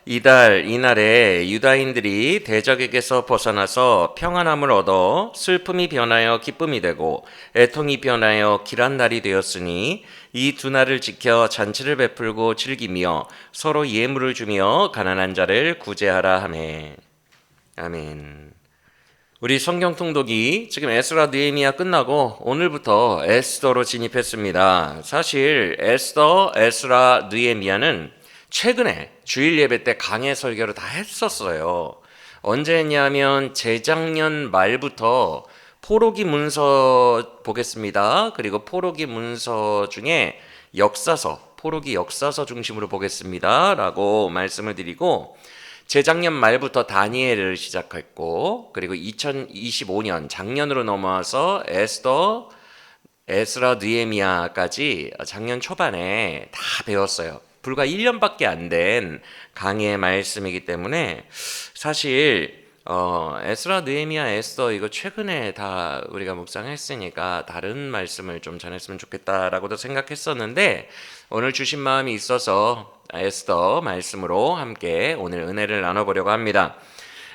이날에 유다인들이 대적에게서 벗어나서 평안함을 얻어 슬픔이 변하여 기쁨이 되고 애통이 변하여 길한 날이 되었으니 이 두 날을 지켜 잔치를 베풀고 즐기며 서로 예물을 주며 가난한 자를 구제하라 하매. 아멘. 우리 성경 통독이 지금 에스라 느헤미야 끝나고 오늘부터 에스더로 진입했습니다. 사실 에스더, 에스라, 느헤미야는 최근에 주일 예배 때 강해 설교를 다 했었어요. 언제 했냐면 재작년 말부터 포로기 문서 보겠습니다. 그리고 포로기 문서 중에 포로기 역사서 중심으로 보겠습니다. 라고 말씀을 드리고 재작년 말부터 다니엘을 시작했고, 그리고 2025년 작년으로 넘어와서 에스더, 에스라, 느헤미야까지 작년 초반에 다 배웠어요. 불과 1년밖에 안 된 강의의 말씀이기 때문에 사실 에스라, 느헤미야, 에스더 이거 최근에 다 우리가 묵상했으니까 다른 말씀을 좀 전했으면 좋겠다라고도 생각했었는데 오늘 주신 마음이 있어서 에스더 말씀으로 함께 오늘 은혜를 나눠보려고 합니다.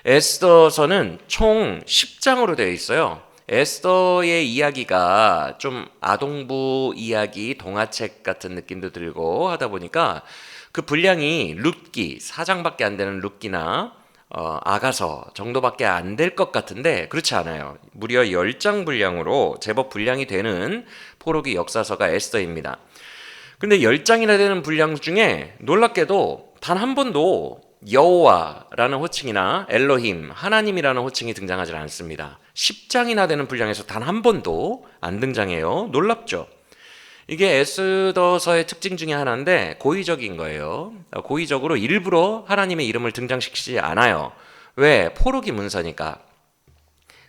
에스더서는 총 10장으로 되어 있어요. 에스더의 이야기가 좀 아동부 이야기, 동화책 같은 느낌도 들고 하다 보니까 그 분량이 룻기, 4장밖에 안 되는 룻기나 아가서 정도밖에 안 될 것 같은데 그렇지 않아요. 무려 10장 분량으로 제법 분량이 되는 포로기 역사서가 에스더입니다. 근데 10장이나 되는 분량 중에 놀랍게도 단 한 번도 여호와라는 호칭이나 엘로힘, 하나님이라는 호칭이 등장하지 않습니다. 10장이나 되는 분량에서 단 한 번도 안 등장해요. 놀랍죠? 이게 에스더서의 특징 중에 하나인데 고의적인 거예요. 고의적으로 일부러 하나님의 이름을 등장시키지 않아요. 왜? 포로기 문서니까.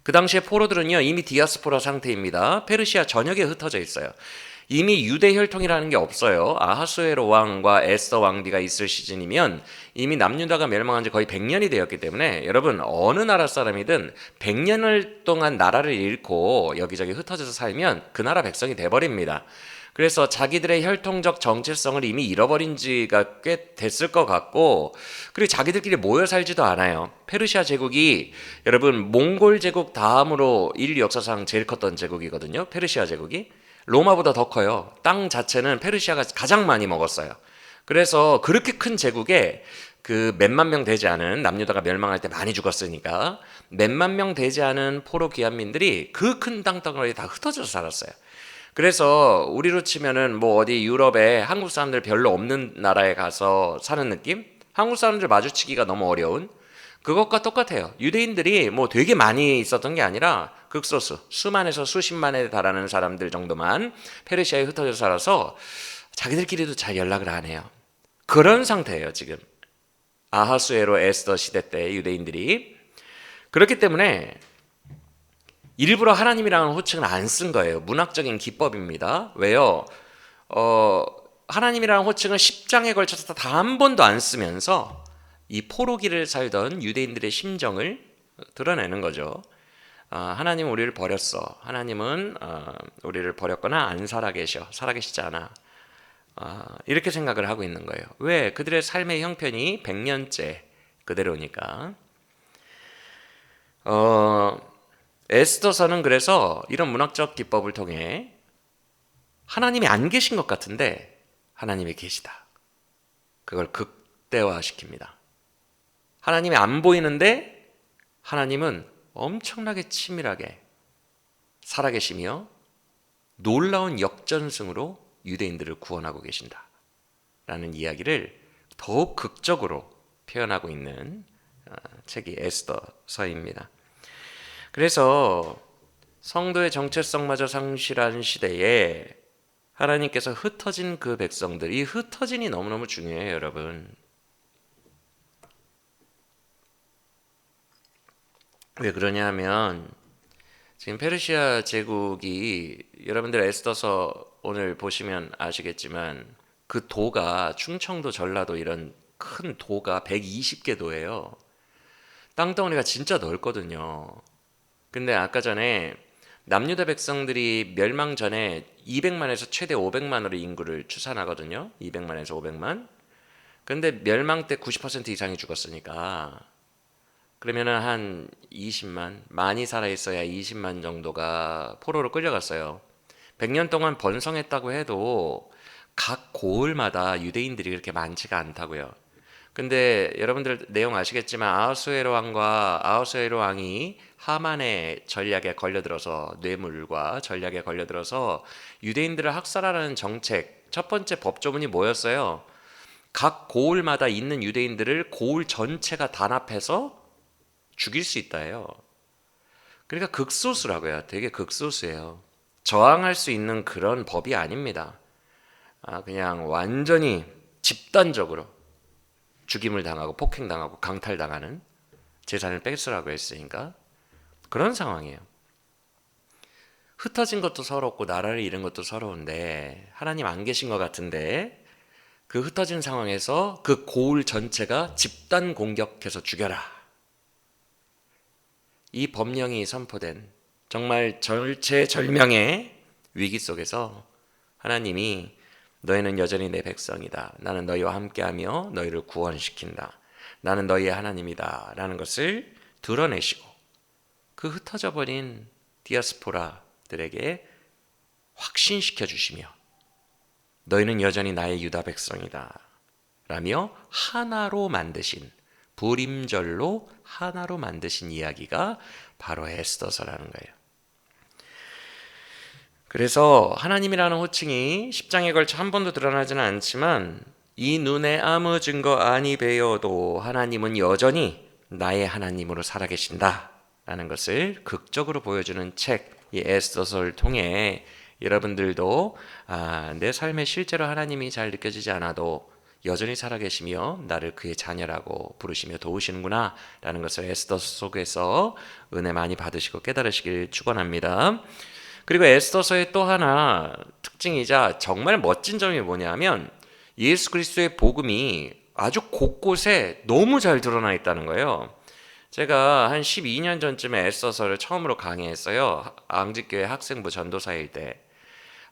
그 당시에 포로들은요 이미 디아스포라 상태입니다. 페르시아 전역에 흩어져 있어요. 이미 유대 혈통이라는 게 없어요. 아하수에로 왕과 에스더 왕비가 있을 시즌이면 이미 남유다가 멸망한 지 거의 100년이 되었기 때문에 여러분 어느 나라 사람이든 100년을 동안 나라를 잃고 여기저기 흩어져서 살면 그 나라 백성이 돼버립니다. 그래서 자기들의 혈통적 정체성을 이미 잃어버린 지가 꽤 됐을 것 같고 그리고 자기들끼리 모여 살지도 않아요. 페르시아 제국이 여러분 몽골 제국 다음으로 인류 역사상 제일 컸던 제국이거든요. 페르시아 제국이. 로마보다 더 커요. 땅 자체는 페르시아가 가장 많이 먹었어요. 그래서 그렇게 큰 제국에 그 몇만 명 되지 않은 남유다가 멸망할 때 많이 죽었으니까 몇만 명 되지 않은 포로 귀환민들이 그 큰 땅덩어리에 다 흩어져서 살았어요. 그래서 우리로 치면은 뭐 어디 유럽에 한국 사람들 별로 없는 나라에 가서 사는 느낌? 한국 사람들 마주치기가 너무 어려운 그것과 똑같아요. 유대인들이 뭐 되게 많이 있었던 게 아니라 극소수, 수만에서 수십만에 달하는 사람들 정도만 페르시아에 흩어져 살아서 자기들끼리도 잘 연락을 안 해요. 그런 상태예요, 지금. 아하수에로 에스더 시대 때 유대인들이. 그렇기 때문에 일부러 하나님이라는 호칭을 안 쓴 거예요. 문학적인 기법입니다. 왜요? 하나님이라는 호칭을 10장에 걸쳐서 다 한 번도 안 쓰면서 이 포로기를 살던 유대인들의 심정을 드러내는 거죠. 하나님은 우리를 버렸어. 하나님은 우리를 버렸거나 안 살아계셔. 살아계시지 않아. 이렇게 생각을 하고 있는 거예요. 왜? 그들의 삶의 형편이 100년째 그대로니까. 에스더서는 그래서 이런 문학적 기법을 통해 하나님이 안 계신 것 같은데 하나님이 계시다. 그걸 극대화시킵니다. 하나님이 안 보이는데 하나님은 엄청나게 치밀하게 살아계시며 놀라운 역전승으로 유대인들을 구원하고 계신다 라는 이야기를 더욱 극적으로 표현하고 있는 책이 에스더서입니다. 그래서 성도의 정체성마저 상실한 시대에 하나님께서 흩어진 그 백성들, 이 흩어진이 너무너무 중요해요, 여러분. 왜 그러냐 하면 지금 페르시아 제국이 여러분들 에스더서 오늘 보시면 아시겠지만 그 도가 충청도, 전라도 이런 큰 도가 120개 도예요. 땅덩어리가 진짜 넓거든요. 근데 아까 전에 남유다 백성들이 멸망 전에 200만에서 최대 500만으로 인구를 추산하거든요. 200만에서 500만. 근데 멸망 때 90% 이상이 죽었으니까 그러면은 한 20만, 많이 살아있어야 20만 정도가 포로로 끌려갔어요. 100년 동안 번성했다고 해도 각 고을마다 유대인들이 그렇게 많지가 않다고요. 근데 여러분들 내용 아시겠지만 아하수에로 왕이 하만의 전략에 걸려들어서, 뇌물과 전략에 걸려들어서 유대인들을 학살하라는 정책, 첫 번째 법조문이 뭐였어요? 각 고을마다 있는 유대인들을 고을 전체가 단합해서 죽일 수 있다예요. 그러니까 극소수라고요. 되게 극소수예요. 저항할 수 있는 그런 법이 아닙니다. 그냥 완전히 집단적으로 죽임을 당하고 폭행당하고 강탈당하는, 재산을 뺏으라고 했으니까 그런 상황이에요. 흩어진 것도 서럽고 나라를 잃은 것도 서러운데 하나님 안 계신 것 같은데, 그 흩어진 상황에서 그 고을 전체가 집단 공격해서 죽여라, 이 법령이 선포된 정말 절체절명의 위기 속에서 하나님이 너희는 여전히 내 백성이다, 나는 너희와 함께하며 너희를 구원시킨다, 나는 너희의 하나님이다 라는 것을 드러내시고 그 흩어져 버린 디아스포라들에게 확신시켜 주시며 너희는 여전히 나의 유다 백성이다 라며 하나로 만드신, 불임절로 하나로 만드신 이야기가 바로 에스더서라는 거예요. 그래서 하나님이라는 호칭이 10장에 걸쳐 한 번도 드러나지는 않지만 이 눈에 아무 증거 아니 배어도 하나님은 여전히 나의 하나님으로 살아계신다 라는 것을 극적으로 보여주는 책, 이 에스더서를 통해 여러분들도 내 삶에 실제로 하나님이 잘 느껴지지 않아도 여전히 살아계시며 나를 그의 자녀라고 부르시며 도우시는구나 라는 것을 에스더서 속에서 은혜 많이 받으시고 깨달으시길 축원합니다. 그리고 에스더서의 또 하나 특징이자 정말 멋진 점이 뭐냐면 예수 그리스도의 복음이 아주 곳곳에 너무 잘 드러나 있다는 거예요. 제가 한 12년 전쯤에 에스더서를 처음으로 강의했어요. 앙직교회 학생부 전도사일 때.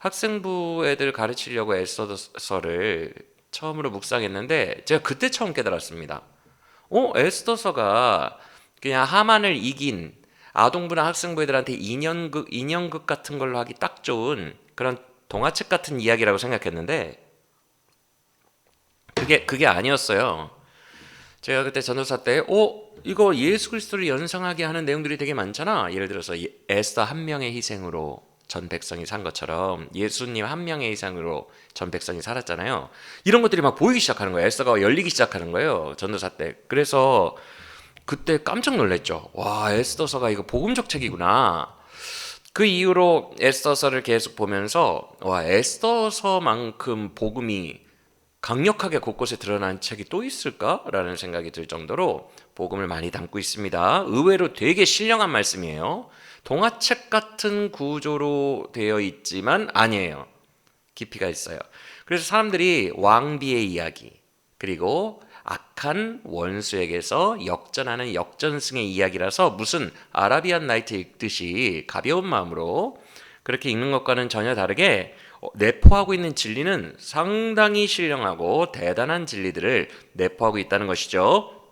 학생부 애들 가르치려고 에스더서를 처음으로 묵상했는데 제가 그때 처음 깨달았습니다. 에스더서가 그냥 하만을 이긴 아동부나 학생부 애들한테 인형극 같은 걸로 하기 딱 좋은 그런 동화책 같은 이야기라고 생각했는데 그게 아니었어요. 제가 그때 전도사 때 이거 예수 그리스도를 연상하게 하는 내용들이 되게 많잖아. 예를 들어서 에스더 한 명의 희생으로 전 백성이 산 것처럼 예수님 한 명의 희생으로 전 백성이 살았잖아요. 이런 것들이 막 보이기 시작하는 거예요. 에스더가 열리기 시작하는 거예요. 전도사 때. 그래서 그때 깜짝 놀랐죠. 와, 에스더서가 이거 복음적 책이구나. 그 이후로 에스더서를 계속 보면서 와, 에스더서만큼 복음이 강력하게 곳곳에 드러난 책이 또 있을까라는 생각이 들 정도로 복음을 많이 담고 있습니다. 의외로 되게 신령한 말씀이에요. 동화책 같은 구조로 되어 있지만 아니에요. 깊이가 있어요. 그래서 사람들이 왕비의 이야기, 그리고 악한 원수에게서 역전하는 역전승의 이야기라서 무슨 아라비안 나이트 읽듯이 가벼운 마음으로 그렇게 읽는 것과는 전혀 다르게 내포하고 있는 진리는 상당히 신령하고 대단한 진리들을 내포하고 있다는 것이죠.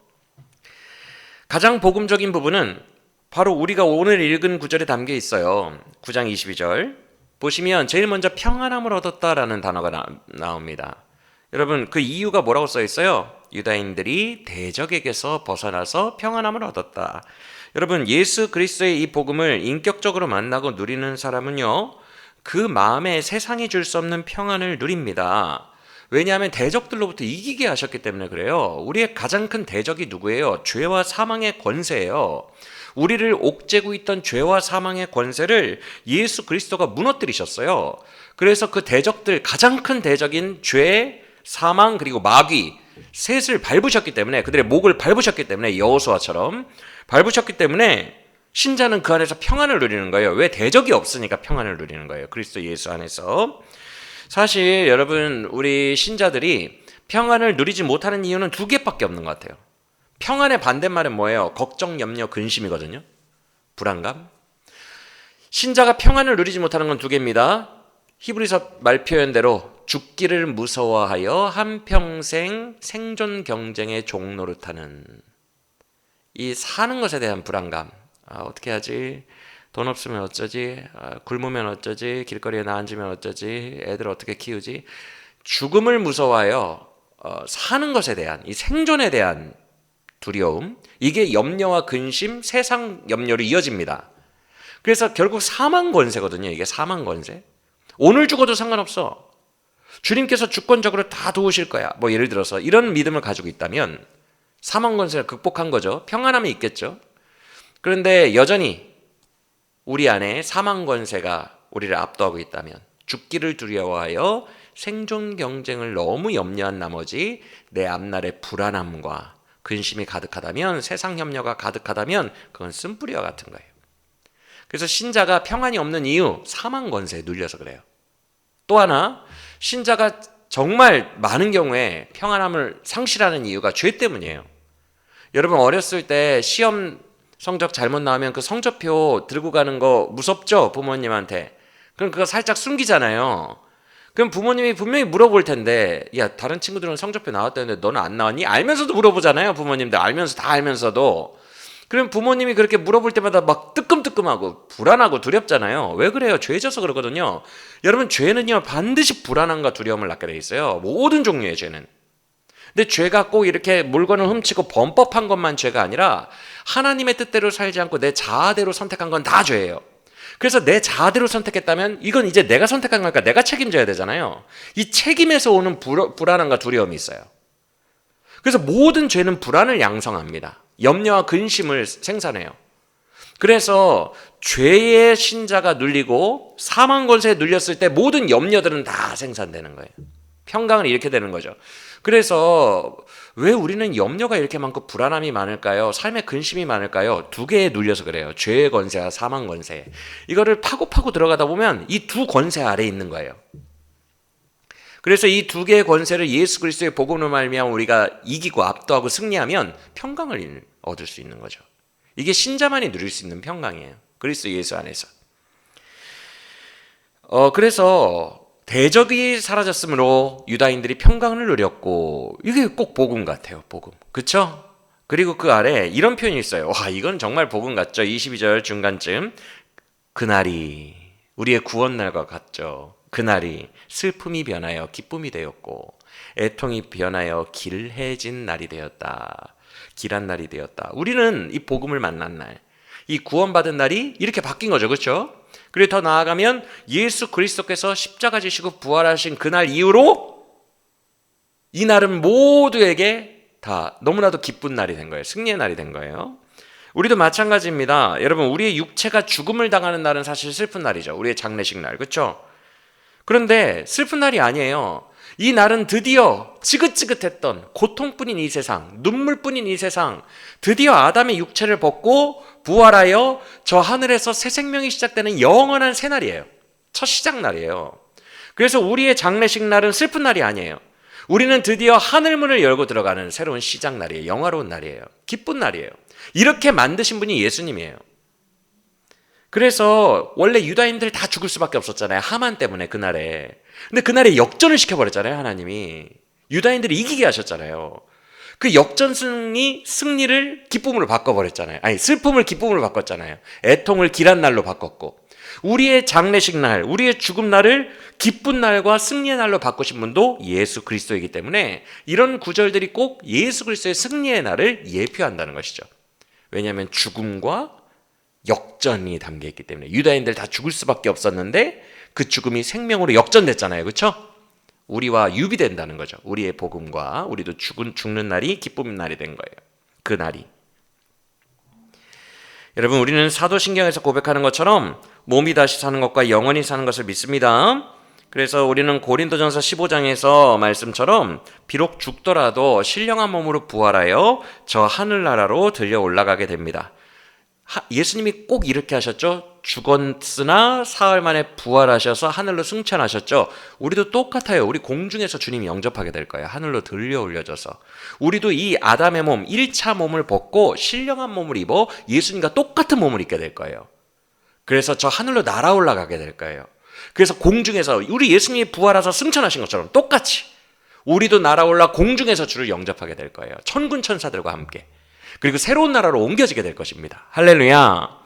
가장 복음적인 부분은 바로 우리가 오늘 읽은 구절에 담겨 있어요. 9장 22절 보시면 제일 먼저 평안함을 얻었다라는 단어가 나옵니다. 여러분, 그 이유가 뭐라고 써 있어요? 유다인들이 대적에게서 벗어나서 평안함을 얻었다. 여러분, 예수 그리스도의 이 복음을 인격적으로 만나고 누리는 사람은요, 그 마음에 세상이 줄 수 없는 평안을 누립니다. 왜냐하면 대적들로부터 이기게 하셨기 때문에 그래요. 우리의 가장 큰 대적이 누구예요? 죄와 사망의 권세예요. 우리를 옥죄고 있던 죄와 사망의 권세를 예수 그리스도가 무너뜨리셨어요. 그래서 그 대적들, 가장 큰 대적인 죄, 사망, 그리고 마귀 셋을 밟으셨기 때문에, 그들의 목을 밟으셨기 때문에, 여호수아처럼 밟으셨기 때문에 신자는 그 안에서 평안을 누리는 거예요. 왜? 대적이 없으니까 평안을 누리는 거예요. 그리스도 예수 안에서. 사실 여러분, 우리 신자들이 평안을 누리지 못하는 이유는 두 개밖에 없는 것 같아요. 평안의 반대말은 뭐예요? 걱정, 염려, 근심이거든요. 불안감. 신자가 평안을 누리지 못하는 건 두 개입니다. 히브리서 말 표현대로 죽기를 무서워하여 한평생 생존 경쟁의 종노릇하는 이 사는 것에 대한 불안감. 어떻게 하지? 돈 없으면 어쩌지? 굶으면 어쩌지? 길거리에 나앉으면 어쩌지? 애들 어떻게 키우지? 죽음을 무서워하여 사는 것에 대한 이 생존에 대한 두려움, 이게 염려와 근심, 세상 염려로 이어집니다. 그래서 결국 사망 권세거든요. 이게 사망 권세. 오늘 죽어도 상관없어. 주님께서 주권적으로 다 도우실 거야. 뭐 예를 들어서 이런 믿음을 가지고 있다면 사망 권세를 극복한 거죠. 평안함이 있겠죠. 그런데 여전히 우리 안에 사망 권세가 우리를 압도하고 있다면, 죽기를 두려워하여 생존 경쟁을 너무 염려한 나머지 내 앞날의 불안함과 근심이 가득하다면, 세상 염려가 가득하다면 그건 쓴뿌리와 같은 거예요. 그래서 신자가 평안이 없는 이유, 사망 권세에 눌려서 그래요. 또 하나, 신자가 정말 많은 경우에 평안함을 상실하는 이유가 죄 때문이에요. 여러분 어렸을 때 시험 성적 잘못 나오면 그 성적표 들고 가는 거 무섭죠? 부모님한테. 그럼 그거 살짝 숨기잖아요. 그럼 부모님이 분명히 물어볼 텐데, 야, 다른 친구들은 성적표 나왔다는데 너는 안 나왔니? 알면서도 물어보잖아요. 부모님들 다 알면서도. 그럼 부모님이 그렇게 물어볼 때마다 막 뜨끔뜨끔하고 불안하고 두렵잖아요. 왜 그래요? 죄져서 그러거든요. 여러분, 죄는요 반드시 불안함과 두려움을 낳게 돼 있어요. 모든 종류의 죄는. 근데 죄가 꼭 이렇게 물건을 훔치고 범법한 것만 죄가 아니라 하나님의 뜻대로 살지 않고 내 자아대로 선택한 건 다 죄예요. 그래서 내 자아대로 선택했다면 이건 이제 내가 선택한 거니까 내가 책임져야 되잖아요. 이 책임에서 오는 불안함과 두려움이 있어요. 그래서 모든 죄는 불안을 양성합니다. 염려와 근심을 생산해요. 그래서 죄의 신자가 눌리고 사망 권세에 눌렸을 때 모든 염려들은 다 생산되는 거예요. 평강은 이렇게 되는 거죠. 그래서 왜 우리는 염려가 이렇게 많고 불안함이 많을까요? 삶에 근심이 많을까요? 두 개에 눌려서 그래요. 죄의 권세와 사망 권세. 이거를 파고 들어가다 보면 이 두 권세 아래에 있는 거예요. 그래서 이 두 개의 권세를 예수 그리스도의 복음으로 말미암아 우리가 이기고 압도하고 승리하면 평강을 얻을 수 있는 거죠. 이게 신자만이 누릴 수 있는 평강이에요. 그리스도 예수 안에서. 그래서 대적이 사라졌으므로 유다인들이 평강을 누렸고, 이게 꼭 복음 같아요. 복음. 그렇죠? 그리고 그 아래 이런 표현이 있어요. 와, 이건 정말 복음 같죠. 22절 중간쯤. 그날이 우리의 구원날과 같죠. 그날이 슬픔이 변하여 기쁨이 되었고 애통이 변하여 길해진 날이 되었다. 길한 날이 되었다. 우리는 이 복음을 만난 날, 이 구원받은 날이 이렇게 바뀐 거죠. 그렇죠? 그리고 더 나아가면 예수 그리스도께서 십자가 지시고 부활하신 그날 이후로 이 날은 모두에게 다 너무나도 기쁜 날이 된 거예요. 승리의 날이 된 거예요. 우리도 마찬가지입니다. 여러분, 우리의 육체가 죽음을 당하는 날은 사실 슬픈 날이죠. 우리의 장례식 날. 그렇죠? 그런데 슬픈 날이 아니에요. 이 날은 드디어 지긋지긋했던 고통뿐인 이 세상, 눈물뿐인 이 세상, 드디어 아담의 육체를 벗고 부활하여 저 하늘에서 새 생명이 시작되는 영원한 새 날이에요. 첫 시작 날이에요. 그래서 우리의 장례식 날은 슬픈 날이 아니에요. 우리는 드디어 하늘문을 열고 들어가는 새로운 시작 날이에요. 영화로운 날이에요. 기쁜 날이에요. 이렇게 만드신 분이 예수님이에요. 그래서 원래 유다인들 다 죽을 수밖에 없었잖아요. 하만 때문에 그날에. 근데 그날에 역전을 시켜버렸잖아요. 하나님이. 유다인들이 이기게 하셨잖아요. 그 역전승이 승리를 기쁨으로 바꿔버렸잖아요. 아니, 슬픔을 기쁨으로 바꿨잖아요. 애통을 길한 날로 바꿨고, 우리의 장례식 날, 우리의 죽음 날을 기쁜 날과 승리의 날로 바꾸신 분도 예수 그리스도이기 때문에 이런 구절들이 꼭 예수 그리스도의 승리의 날을 예표한다는 것이죠. 왜냐하면 죽음과 역전이 담겨있기 때문에 유다인들 다 죽을 수밖에 없었는데 그 죽음이 생명으로 역전됐잖아요. 그렇죠? 우리와 유비된다는 거죠. 우리의 복음과 우리도 죽는 날이 기쁨의 날이 된 거예요. 그 날이. 여러분, 우리는 사도신경에서 고백하는 것처럼 몸이 다시 사는 것과 영원히 사는 것을 믿습니다. 그래서 우리는 고린도전서 15장에서 말씀처럼 비록 죽더라도 신령한 몸으로 부활하여 저 하늘나라로 들려 올라가게 됩니다. 예수님이 꼭 이렇게 하셨죠. 죽었으나 사흘 만에 부활하셔서 하늘로 승천하셨죠. 우리도 똑같아요. 우리 공중에서 주님이 영접하게 될 거예요. 하늘로 들려 올려져서. 우리도 이 아담의 몸, 1차 몸을 벗고 신령한 몸을 입어 예수님과 똑같은 몸을 입게 될 거예요. 그래서 저 하늘로 날아 올라가게 될 거예요. 그래서 공중에서 우리 예수님이 부활하셔서 승천하신 것처럼 똑같이 우리도 날아올라 공중에서 주를 영접하게 될 거예요. 천군 천사들과 함께. 그리고 새로운 나라로 옮겨지게 될 것입니다. 할렐루야.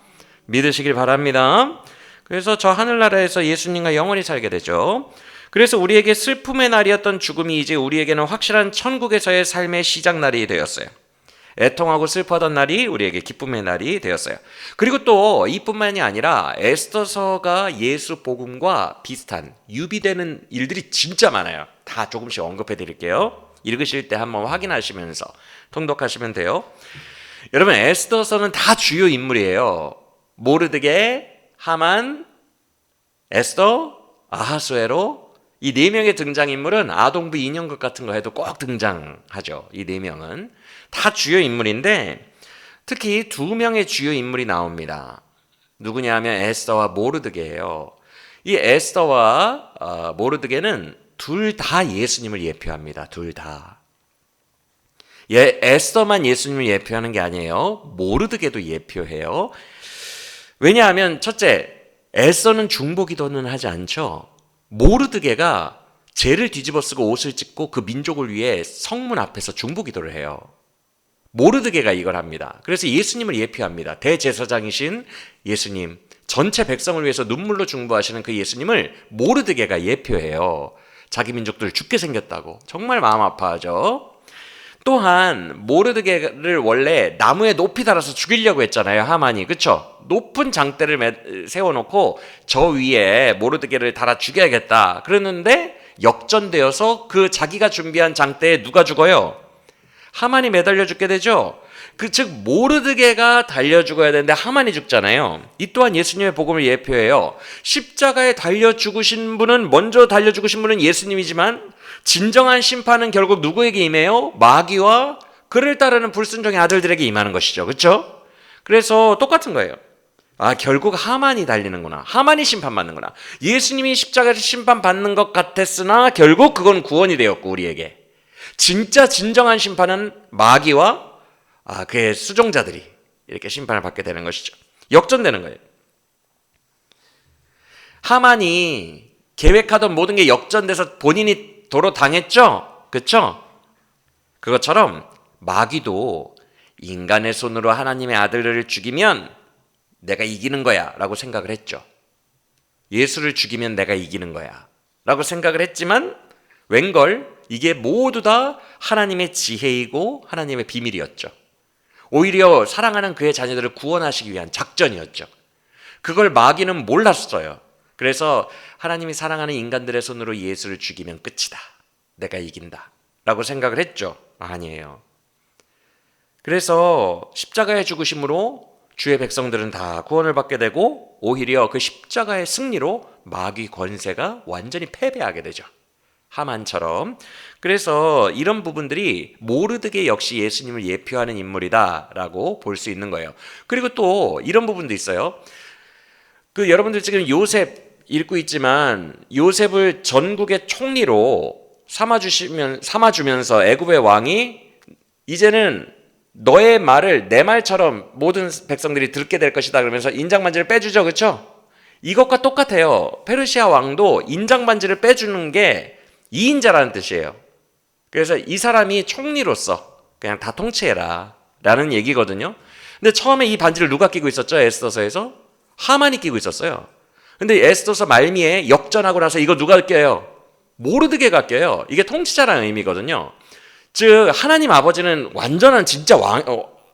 믿으시길 바랍니다. 그래서 저 하늘나라에서 예수님과 영원히 살게 되죠. 그래서 우리에게 슬픔의 날이었던 죽음이 이제 우리에게는 확실한 천국에서의 삶의 시작날이 되었어요. 애통하고 슬퍼하던 날이 우리에게 기쁨의 날이 되었어요. 그리고 또 이뿐만이 아니라 에스더서가 예수 복음과 비슷한 유비되는 일들이 진짜 많아요. 다 조금씩 언급해 드릴게요. 읽으실 때 한번 확인하시면서 통독하시면 돼요. 여러분, 에스더서는 다 주요 인물이에요. 모르드게, 하만, 에스더, 아하수에로, 이 네 명의 등장인물은 아동부 인형극 같은 거 해도 꼭 등장하죠. 이 네 명은 다 주요 인물인데 특히 두 명의 주요 인물이 나옵니다. 누구냐 하면 에스더와 모르드게예요. 이 에스더와 모르드게는 둘 다 예수님을 예표합니다. 둘 다. 에스더만 예수님을 예표하는 게 아니에요. 모르드게도 예표해요. 왜냐하면 첫째, 에스더는 중보기도는 하지 않죠. 모르드게가 죄를 뒤집어쓰고 옷을 찢고 그 민족을 위해 성문 앞에서 중보기도를 해요. 모르드게가 이걸 합니다. 그래서 예수님을 예표합니다. 대제사장이신 예수님, 전체 백성을 위해서 눈물로 중보하시는 그 예수님을 모르드게가 예표해요. 자기 민족들 죽게 생겼다고 정말 마음 아파하죠. 또한 모르드게를 원래 나무에 높이 달아서 죽이려고 했잖아요. 하만이. 그렇죠? 높은 장대를 세워놓고 저 위에 모르드게를 달아 죽여야겠다. 그랬는데 역전되어서 그 자기가 준비한 장대에 누가 죽어요? 하만이 매달려 죽게 되죠. 즉 모르드게가 달려 죽어야 되는데 하만이 죽잖아요. 이 또한 예수님의 복음을 예표해요. 십자가에 달려 죽으신 분은 먼저 달려 죽으신 분은 예수님이지만 진정한 심판은 결국 누구에게 임해요? 마귀와 그를 따르는 불순종의 아들들에게 임하는 것이죠. 그렇죠? 그래서 똑같은 거예요. 결국 하만이 달리는구나. 하만이 심판받는구나. 예수님이 십자가에서 심판받는 것 같았으나 결국 그건 구원이 되었고 우리에게. 진짜 진정한 심판은 마귀와 그의 수종자들이 이렇게 심판을 받게 되는 것이죠. 역전되는 거예요. 하만이 계획하던 모든 게 역전돼서 본인이 도로 당했죠? 그렇죠? 그것처럼 마귀도 인간의 손으로 하나님의 아들을 죽이면 내가 이기는 거야 라고 생각을 했죠. 예수를 죽이면 내가 이기는 거야 라고 생각을 했지만 웬걸 이게 모두 다 하나님의 지혜이고 하나님의 비밀이었죠. 오히려 사랑하는 그의 자녀들을 구원하시기 위한 작전이었죠. 그걸 마귀는 몰랐어요. 그래서 하나님이 사랑하는 인간들의 손으로 예수를 죽이면 끝이다. 내가 이긴다. 라고 생각을 했죠. 아니에요. 그래서 십자가의 죽으심으로 주의 백성들은 다 구원을 받게 되고 오히려 그 십자가의 승리로 마귀 권세가 완전히 패배하게 되죠. 하만처럼. 그래서 이런 부분들이 모르드게 역시 예수님을 예표하는 인물이다라고 볼 수 있는 거예요. 그리고 또 이런 부분도 있어요. 여러분들 지금 요셉 읽고 있지만 요셉을 전국의 총리로 삼아주면서 애굽의 왕이 이제는 너의 말을 내 말처럼 모든 백성들이 듣게 될 것이다 그러면서 인장반지를 빼주죠. 그렇죠? 이것과 똑같아요. 페르시아 왕도 인장반지를 빼주는 게 이인자라는 뜻이에요. 그래서 이 사람이 총리로서 그냥 다 통치해라 라는 얘기거든요. 근데 처음에 이 반지를 누가 끼고 있었죠? 에스더서에서? 하만이 끼고 있었어요. 근데 에스더서 말미에 역전하고 나서 이거 누가 껴요? 모르드게가 껴요. 이게 통치자라는 의미거든요. 즉 하나님 아버지는 완전한 진짜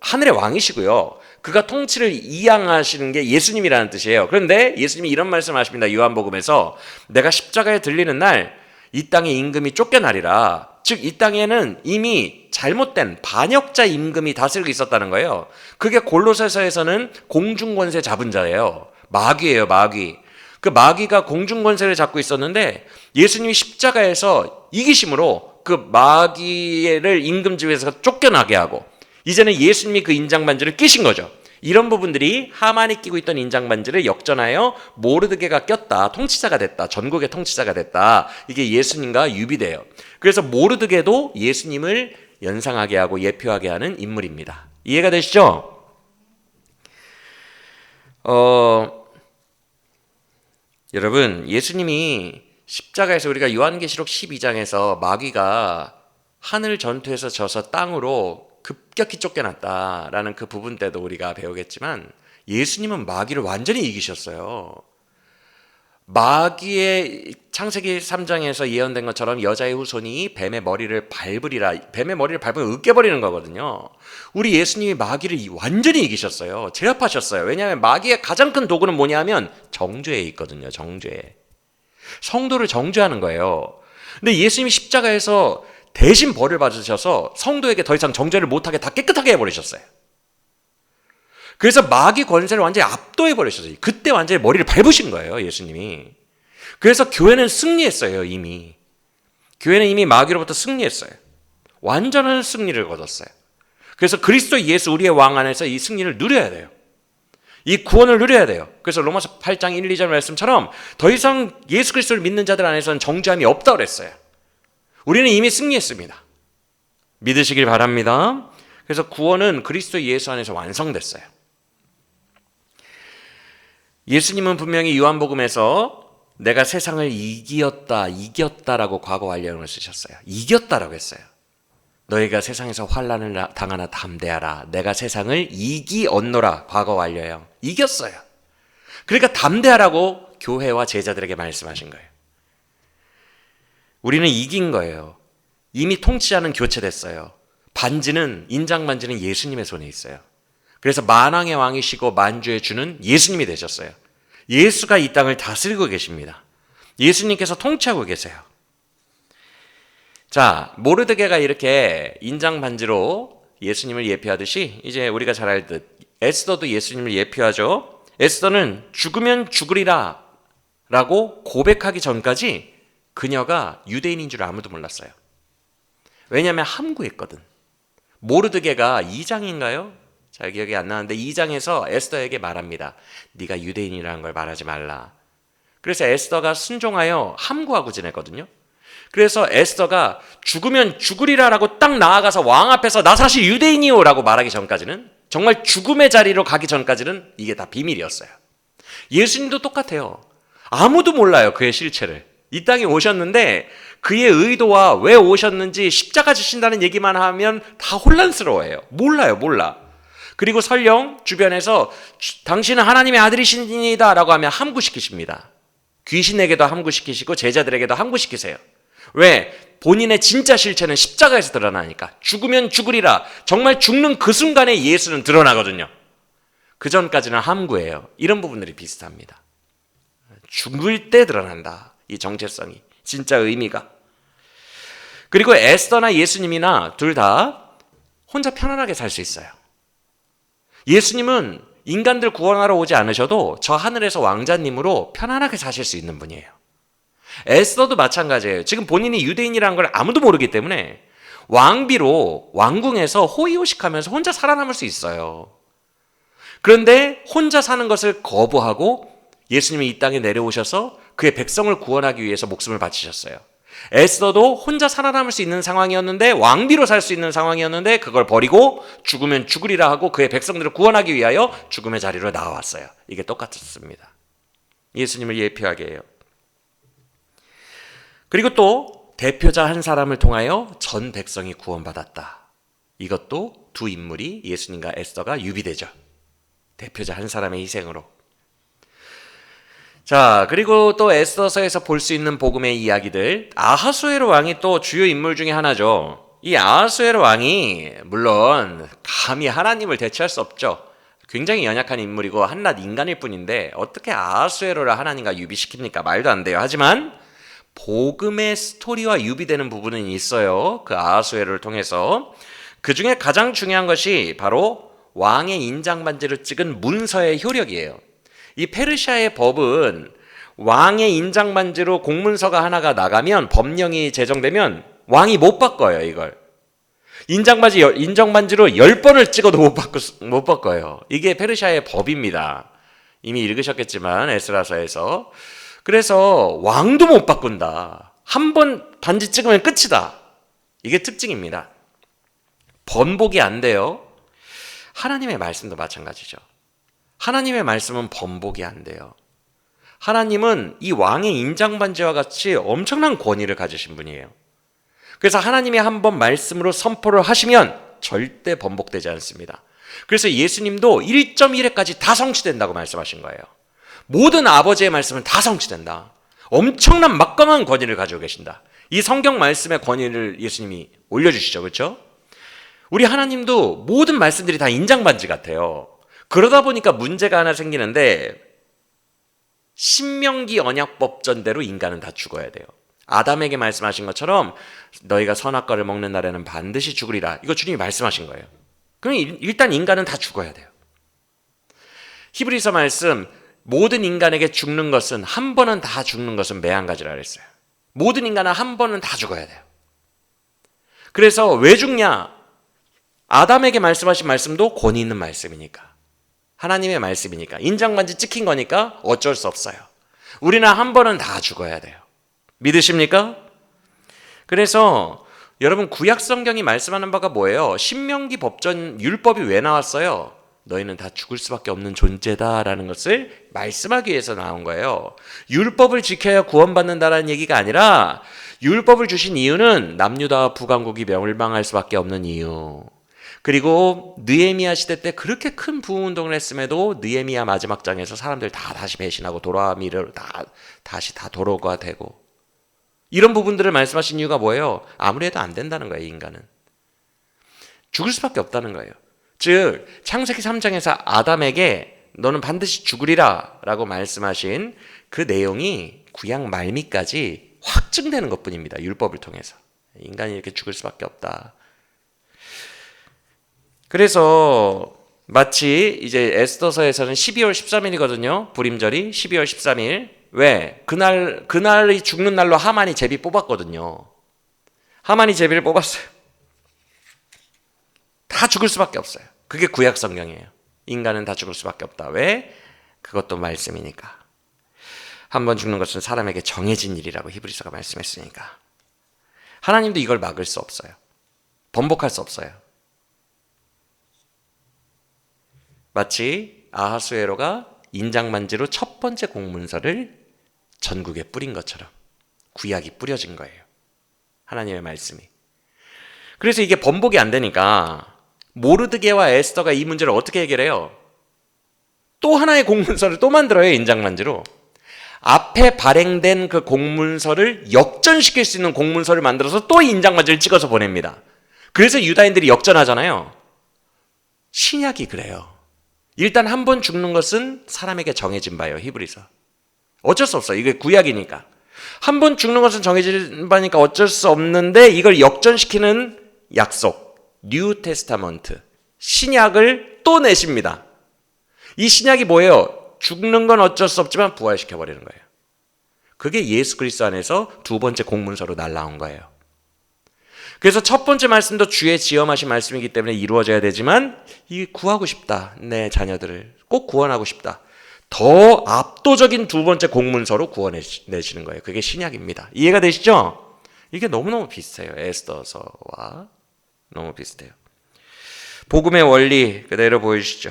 하늘의 왕이시고요. 그가 통치를 이양하시는 게 예수님이라는 뜻이에요. 그런데 예수님이 이런 말씀을 하십니다. 요한복음에서 내가 십자가에 들리는 날 이 땅의 임금이 쫓겨나리라. 즉 이 땅에는 이미 잘못된 반역자 임금이 다스리고 있었다는 거예요. 그게 골로새서에서는 공중권세 잡은 자예요. 마귀예요. 마귀. 그 마귀가 공중권세를 잡고 있었는데 예수님이 십자가에서 이기심으로 그 마귀를 임금집에서 쫓겨나게 하고 이제는 예수님이 그 인장반지를 끼신 거죠. 이런 부분들이 하만이 끼고 있던 인장반지를 역전하여 모르드게가 꼈다. 통치자가 됐다. 전국의 통치자가 됐다. 이게 예수님과 유비돼요. 그래서 모르드게도 예수님을 연상하게 하고 예표하게 하는 인물입니다. 이해가 되시죠? 여러분, 예수님이 십자가에서 우리가 요한계시록 12장에서 마귀가 하늘 전투에서 져서 땅으로 급격히 쫓겨났다라는 그 부분 때도 우리가 배우겠지만 예수님은 마귀를 완전히 이기셨어요. 마귀의 창세기 3장에서 예언된 것처럼 여자의 후손이 뱀의 머리를 밟으리라. 뱀의 머리를 밟으면 으깨버리는 거거든요. 우리 예수님이 마귀를 완전히 이기셨어요. 제압하셨어요. 왜냐하면 마귀의 가장 큰 도구는 뭐냐면 정죄에 있거든요. 정죄. 성도를 정죄하는 거예요. 근데 예수님이 십자가에서 대신 벌을 받으셔서 성도에게 더 이상 정죄를 못하게 다 깨끗하게 해버리셨어요. 그래서 마귀 권세를 완전히 압도해 버리셨어요. 그때 완전히 머리를 밟으신 거예요, 예수님이. 그래서 교회는 승리했어요, 이미. 교회는 이미 마귀로부터 승리했어요. 완전한 승리를 거뒀어요. 그래서 그리스도 예수 우리의 왕 안에서 이 승리를 누려야 돼요. 이 구원을 누려야 돼요. 그래서 로마서 8장 1, 2절 말씀처럼 더 이상 예수 그리스도를 믿는 자들 안에서는 정죄함이 없다고 그랬어요. 우리는 이미 승리했습니다. 믿으시길 바랍니다. 그래서 구원은 그리스도 예수 안에서 완성됐어요. 예수님은 분명히 요한복음에서 내가 세상을 이겼다라고 과거 완료형을 쓰셨어요. 이겼다라고 했어요. 너희가 세상에서 환난을 당하나 담대하라. 내가 세상을 이기었노라. 과거 완료형. 이겼어요. 그러니까 담대하라고 교회와 제자들에게 말씀하신 거예요. 우리는 이긴 거예요. 이미 통치자는 교체됐어요. 인장 반지는 예수님의 손에 있어요. 그래서 만왕의 왕이시고 만주의 주는 예수님이 되셨어요. 예수가 이 땅을 다스리고 계십니다. 예수님께서 통치하고 계세요. 자, 모르드게가 이렇게 인장 반지로 예수님을 예표하듯이 이제 우리가 잘 알듯 에스더도 예수님을 예표하죠. 에스더는 죽으면 죽으리라 라고 고백하기 전까지 그녀가 유대인인 줄 아무도 몰랐어요. 왜냐하면 함구했거든. 모르드게가 2장인가요? 잘 기억이 안 나는데 2장에서 에스더에게 말합니다. 네가 유대인이라는 걸 말하지 말라. 그래서 에스더가 순종하여 함구하고 지냈거든요. 그래서 에스더가 죽으면 죽으리라라고 딱 나아가서 왕 앞에서 나 사실 유대인이요 라고 말하기 전까지는, 정말 죽음의 자리로 가기 전까지는 이게 다 비밀이었어요. 예수님도 똑같아요. 아무도 몰라요, 그의 실체를. 이 땅에 오셨는데 그의 의도와 왜 오셨는지 십자가 지신다는 얘기만 하면 다 혼란스러워해요. 몰라. 그리고 설령 주변에서 당신은 하나님의 아들이십니다 라고 하면 함구시키십니다. 귀신에게도 함구시키시고 제자들에게도 함구시키세요. 왜? 본인의 진짜 실체는 십자가에서 드러나니까. 죽으면 죽으리라. 정말 죽는 그 순간에 예수는 드러나거든요. 그 전까지는 함구예요. 이런 부분들이 비슷합니다. 죽을 때 드러난다. 이 정체성이. 진짜 의미가. 그리고 에스더나 예수님이나 둘 다 혼자 편안하게 살 수 있어요. 예수님은 인간들 구원하러 오지 않으셔도 저 하늘에서 왕자님으로 편안하게 사실 수 있는 분이에요. 에스더도 마찬가지예요. 지금 본인이 유대인이라는 걸 아무도 모르기 때문에 왕비로 왕궁에서 호의호식하면서 혼자 살아남을 수 있어요. 그런데 혼자 사는 것을 거부하고 예수님이 이 땅에 내려오셔서 그의 백성을 구원하기 위해서 목숨을 바치셨어요. 에스더도 혼자 살아남을 수 있는 상황이었는데, 왕비로 살 수 있는 상황이었는데 그걸 버리고 죽으면 죽으리라 하고 그의 백성들을 구원하기 위하여 죽음의 자리로 나왔어요. 이게 똑같습니다. 예수님을 예표하게 해요. 그리고 또 대표자 한 사람을 통하여 전 백성이 구원받았다. 이것도 두 인물이, 예수님과 에스더가 유비되죠. 대표자 한 사람의 희생으로. 자, 그리고 또 에스더서에서 볼 수 있는 복음의 이야기들, 아하수에로 왕이 또 주요 인물 중에 하나죠. 이 아하수에로 왕이 물론 감히 하나님을 대체할 수 없죠. 굉장히 연약한 인물이고 한낱 인간일 뿐인데 어떻게 아하수에로를 하나님과 유비시킵니까? 말도 안 돼요. 하지만 복음의 스토리와 유비되는 부분은 있어요. 그 아하수에로를 통해서. 그 중에 가장 중요한 것이 바로 왕의 인장반지를 찍은 문서의 효력이에요. 이 페르시아의 법은 왕의 인장반지로 공문서가 하나가 나가면, 법령이 제정되면 왕이 못 바꿔요, 이걸. 인정반지로 10번을 찍어도 못 바꿔요. 이게 페르시아의 법입니다. 이미 읽으셨겠지만 에스라서에서. 그래서 왕도 못 바꾼다. 한 번 반지 찍으면 끝이다. 이게 특징입니다. 번복이 안 돼요. 하나님의 말씀도 마찬가지죠. 하나님의 말씀은 번복이 안 돼요. 하나님은 이 왕의 인장반지와 같이 엄청난 권위를 가지신 분이에요. 그래서 하나님이 한번 말씀으로 선포를 하시면 절대 번복되지 않습니다. 그래서 예수님도 1.1회까지 다 성취된다고 말씀하신 거예요. 모든 아버지의 말씀은 다 성취된다. 엄청난 막강한 권위를 가지고 계신다. 이 성경 말씀의 권위를 예수님이 올려주시죠. 그렇죠? 우리 하나님도 모든 말씀들이 다 인장반지 같아요. 그러다 보니까 문제가 하나 생기는데 신명기 언약법전대로 인간은 다 죽어야 돼요. 아담에게 말씀하신 것처럼 너희가 선악과를 먹는 날에는 반드시 죽으리라. 이거 주님이 말씀하신 거예요. 그럼 일단 인간은 다 죽어야 돼요. 히브리서 말씀 모든 인간에게 죽는 것은 한 번은 다 죽는 것은 매한가지라 그랬어요. 모든 인간은 한 번은 다 죽어야 돼요. 그래서 왜 죽냐? 아담에게 말씀하신 말씀도 권위 있는 말씀이니까. 하나님의 말씀이니까. 인장반지 찍힌 거니까 어쩔 수 없어요. 우리는 한 번은 다 죽어야 돼요. 믿으십니까? 그래서 여러분 구약 성경이 말씀하는 바가 뭐예요? 신명기 법전 율법이 왜 나왔어요? 너희는 다 죽을 수밖에 없는 존재다라는 것을 말씀하기 위해서 나온 거예요. 율법을 지켜야 구원받는다라는 얘기가 아니라 율법을 주신 이유는 남유다와 북왕국이 멸망할 수밖에 없는 이유. 그리고 느헤미야 시대 때 그렇게 큰 부흥운동을 했음에도 느헤미야 마지막 장에서 사람들 다 다시 배신하고 도라미를 다시 돌아오가 되고 이런 부분들을 말씀하신 이유가 뭐예요? 아무리 해도 안 된다는 거예요. 인간은 죽을 수밖에 없다는 거예요. 즉 창세기 3장에서 아담에게 너는 반드시 죽으리라 라고 말씀하신 그 내용이 구약 말미까지 확증되는 것뿐입니다. 율법을 통해서 인간이 이렇게 죽을 수밖에 없다. 그래서 마치 이제 에스더서에서는 12월 13일이거든요. 불임절이 12월 13일. 왜? 그날이 죽는 날로 하만이 제비 뽑았거든요. 하만이 제비를 뽑았어요. 다 죽을 수밖에 없어요. 그게 구약 성경이에요. 인간은 다 죽을 수밖에 없다. 왜? 그것도 말씀이니까. 한 번 죽는 것은 사람에게 정해진 일이라고 히브리서가 말씀했으니까. 하나님도 이걸 막을 수 없어요. 번복할 수 없어요. 마치 아하수에로가 인장반지로 첫 번째 공문서를 전국에 뿌린 것처럼 구약이 뿌려진 거예요. 하나님의 말씀이. 그래서 이게 번복이 안 되니까 모르드게와 에스더가 이 문제를 어떻게 해결해요? 또 하나의 공문서를 또 만들어요. 인장반지로. 앞에 발행된 그 공문서를 역전시킬 수 있는 공문서를 만들어서 또 인장반지를 찍어서 보냅니다. 그래서 유다인들이 역전하잖아요. 신약이 그래요. 일단 한 번 죽는 것은 사람에게 정해진 바예요. 히브리서. 어쩔 수 없어요. 이게 구약이니까. 한 번 죽는 것은 정해진 바니까 어쩔 수 없는데 이걸 역전시키는 약속, 뉴 테스타먼트, 신약을 또 내십니다. 이 신약이 뭐예요? 죽는 건 어쩔 수 없지만 부활시켜버리는 거예요. 그게 예수 그리스도 안에서 두 번째 공문서로 날라온 거예요. 그래서 첫 번째 말씀도 주의 지엄하신 말씀이기 때문에 이루어져야 되지만 이 구하고 싶다. 내 자녀들을 꼭 구원하고 싶다. 더 압도적인 두 번째 공문서로 구원해내시는 거예요. 그게 신약입니다. 이해가 되시죠? 이게 너무너무 비슷해요. 에스더서와 너무 비슷해요. 복음의 원리 그대로 보여주시죠.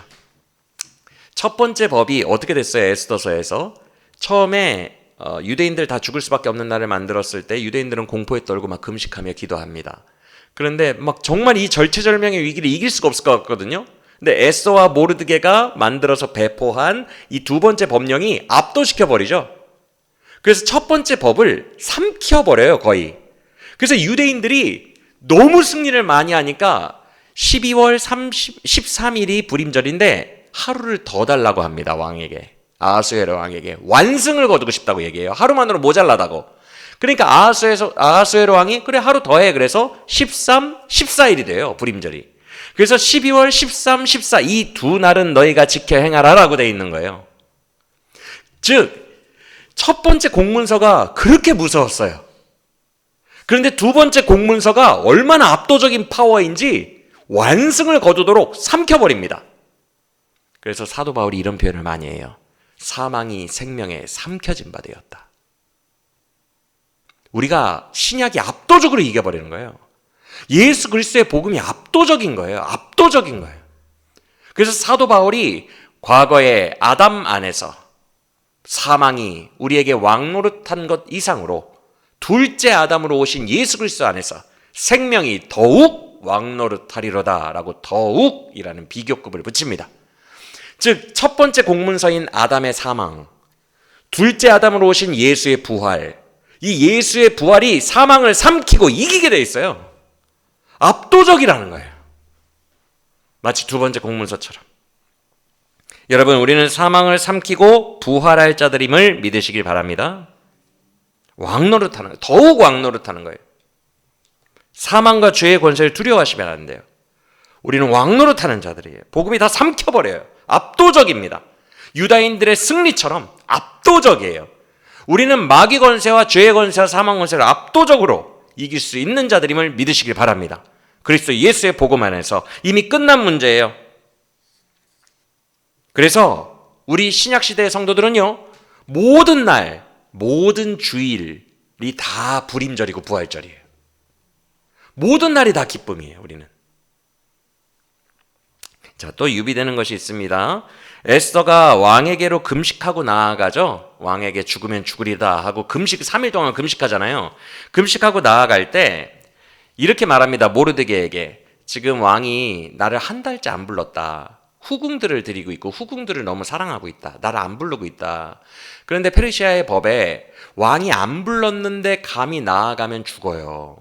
첫 번째 법이 어떻게 됐어요? 에스더서에서 처음에 유대인들 다 죽을 수밖에 없는 날을 만들었을 때 유대인들은 공포에 떨고 막 금식하며 기도합니다. 그런데 막 정말 이 절체절명의 위기를 이길 수가 없을 것 같거든요. 근데 에스더와 모르드게가 만들어서 배포한 이 두 번째 법령이 압도시켜버리죠. 그래서 첫 번째 법을 삼켜버려요. 거의. 그래서 유대인들이 너무 승리를 많이 하니까 12월 13일이 불임절인데 하루를 더 달라고 합니다. 왕에게. 아하수에로 왕에게 완승을 거두고 싶다고 얘기해요. 하루만으로 모자라다고. 그러니까 아하수에로 왕이 그래 하루 더 해. 그래서 13, 14일이 돼요. 불임절이. 그래서 12월 13, 14 이 두 날은 너희가 지켜 행하라라고 돼 있는 거예요. 즉 첫 번째 공문서가 그렇게 무서웠어요. 그런데 두 번째 공문서가 얼마나 압도적인 파워인지 완승을 거두도록 삼켜버립니다. 그래서 사도 바울이 이런 표현을 많이 해요. 사망이 생명에 삼켜진 바 되었다. 우리가 신약이 압도적으로 이겨버리는 거예요. 예수 그리스도의 복음이 압도적인 거예요. 압도적인 거예요. 그래서 사도 바울이 과거에 아담 안에서 사망이 우리에게 왕노릇한 것 이상으로 둘째 아담으로 오신 예수 그리스도 안에서 생명이 더욱 왕노릇하리로다 라고 더욱이라는 비교급을 붙입니다. 즉 첫 번째 공문서인 아담의 사망, 둘째 아담으로 오신 예수의 부활, 이 예수의 부활이 사망을 삼키고 이기게 돼 있어요. 압도적이라는 거예요. 마치 두 번째 공문서처럼. 여러분, 우리는 사망을 삼키고 부활할 자들임을 믿으시길 바랍니다. 왕노릇하는 거예요. 더욱 왕노릇하는 거예요. 사망과 죄의 권세를 두려워하시면 안 돼요. 우리는 왕노릇하는 자들이에요. 복음이 다 삼켜버려요. 압도적입니다. 유다인들의 승리처럼 압도적이에요. 우리는 마귀 권세와 죄의 권세와 사망 권세를 압도적으로 이길 수 있는 자들임을 믿으시길 바랍니다. 그리스도 예수의 복음 안에서 이미 끝난 문제예요. 그래서 우리 신약시대의 성도들은요, 모든 날, 모든 주일이 다 불임절이고 부활절이에요. 모든 날이 다 기쁨이에요, 우리는. 자, 또 유비되는 것이 있습니다. 에스더가 왕에게로 금식하고 나아가죠. 왕에게 죽으면 죽으리다 하고 3일 동안 금식하잖아요. 금식하고 나아갈 때 이렇게 말합니다. 모르드게에게. 지금 왕이 나를 한 달째 안 불렀다. 후궁들을 드리고 있고 후궁들을 너무 사랑하고 있다. 나를 안 부르고 있다. 그런데 페르시아의 법에 왕이 안 불렀는데 감히 나아가면 죽어요.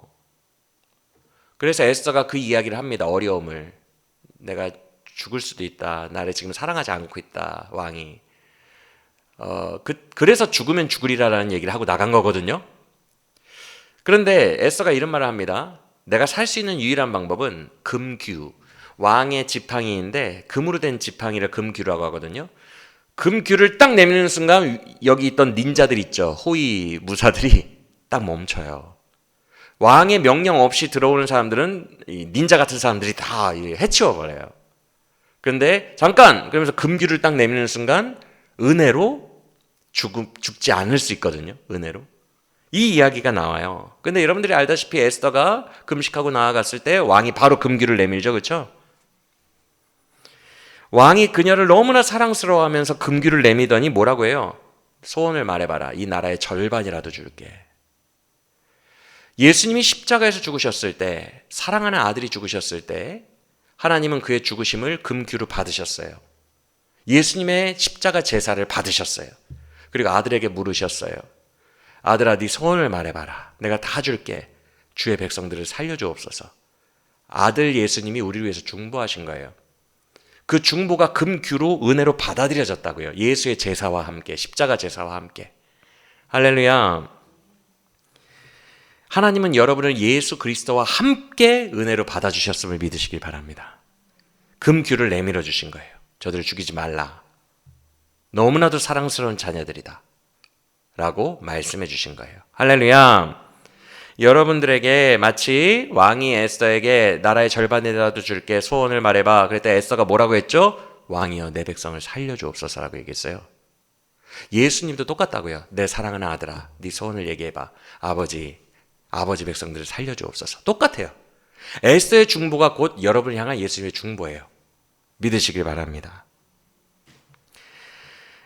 그래서 에스더가 그 이야기를 합니다. 어려움을. 내가 죽을 수도 있다. 나를 지금 사랑하지 않고 있다. 왕이. 그래서 죽으면 죽으리라라는 얘기를 하고 나간 거거든요. 그런데 에스더가 이런 말을 합니다. 내가 살 수 있는 유일한 방법은 금규. 왕의 지팡이인데 금으로 된 지팡이를 금규라고 하거든요. 금규를 딱 내미는 순간 여기 있던 닌자들 있죠. 호위 무사들이 딱 멈춰요. 왕의 명령 없이 들어오는 사람들은 닌자 같은 사람들이 다 해치워버려요. 그런데 잠깐! 그러면서 금규를 딱 내미는 순간 은혜로 죽지 않을 수 있거든요. 은혜로. 이 이야기가 나와요. 근데 여러분들이 알다시피 에스더가 금식하고 나아갔을 때 왕이 바로 금규를 내밀죠. 그렇죠? 왕이 그녀를 너무나 사랑스러워하면서 금규를 내미더니 뭐라고 해요? 소원을 말해봐라. 이 나라의 절반이라도 줄게. 예수님이 십자가에서 죽으셨을 때, 사랑하는 아들이 죽으셨을 때 하나님은 그의 죽으심을 금규로 받으셨어요. 예수님의 십자가 제사를 받으셨어요. 그리고 아들에게 물으셨어요. 아들아, 네 소원을 말해봐라. 내가 다 줄게. 주의 백성들을 살려주옵소서. 아들 예수님이 우리를 위해서 중보하신 거예요. 그 중보가 금규로 은혜로 받아들여졌다고요. 예수의 제사와 함께, 십자가 제사와 함께. 할렐루야. 하나님은 여러분을 예수 그리스도와 함께 은혜로 받아주셨음을 믿으시길 바랍니다. 금규를 내밀어 주신 거예요. 저들을 죽이지 말라. 너무나도 사랑스러운 자녀들이다. 라고 말씀해 주신 거예요. 할렐루야. 여러분들에게 마치 왕이 에스더에게 나라의 절반이라도 줄게 소원을 말해봐. 그랬더니 에스더가 뭐라고 했죠? 왕이여 내 백성을 살려주옵소서라고 얘기했어요. 예수님도 똑같다고요. 내 사랑하는 아들아 네 소원을 얘기해봐. 아버지 백성들을 살려주옵소서. 똑같아요. 에스더의 중보가 곧 여러분을 향한 예수님의 중보예요. 믿으시길 바랍니다.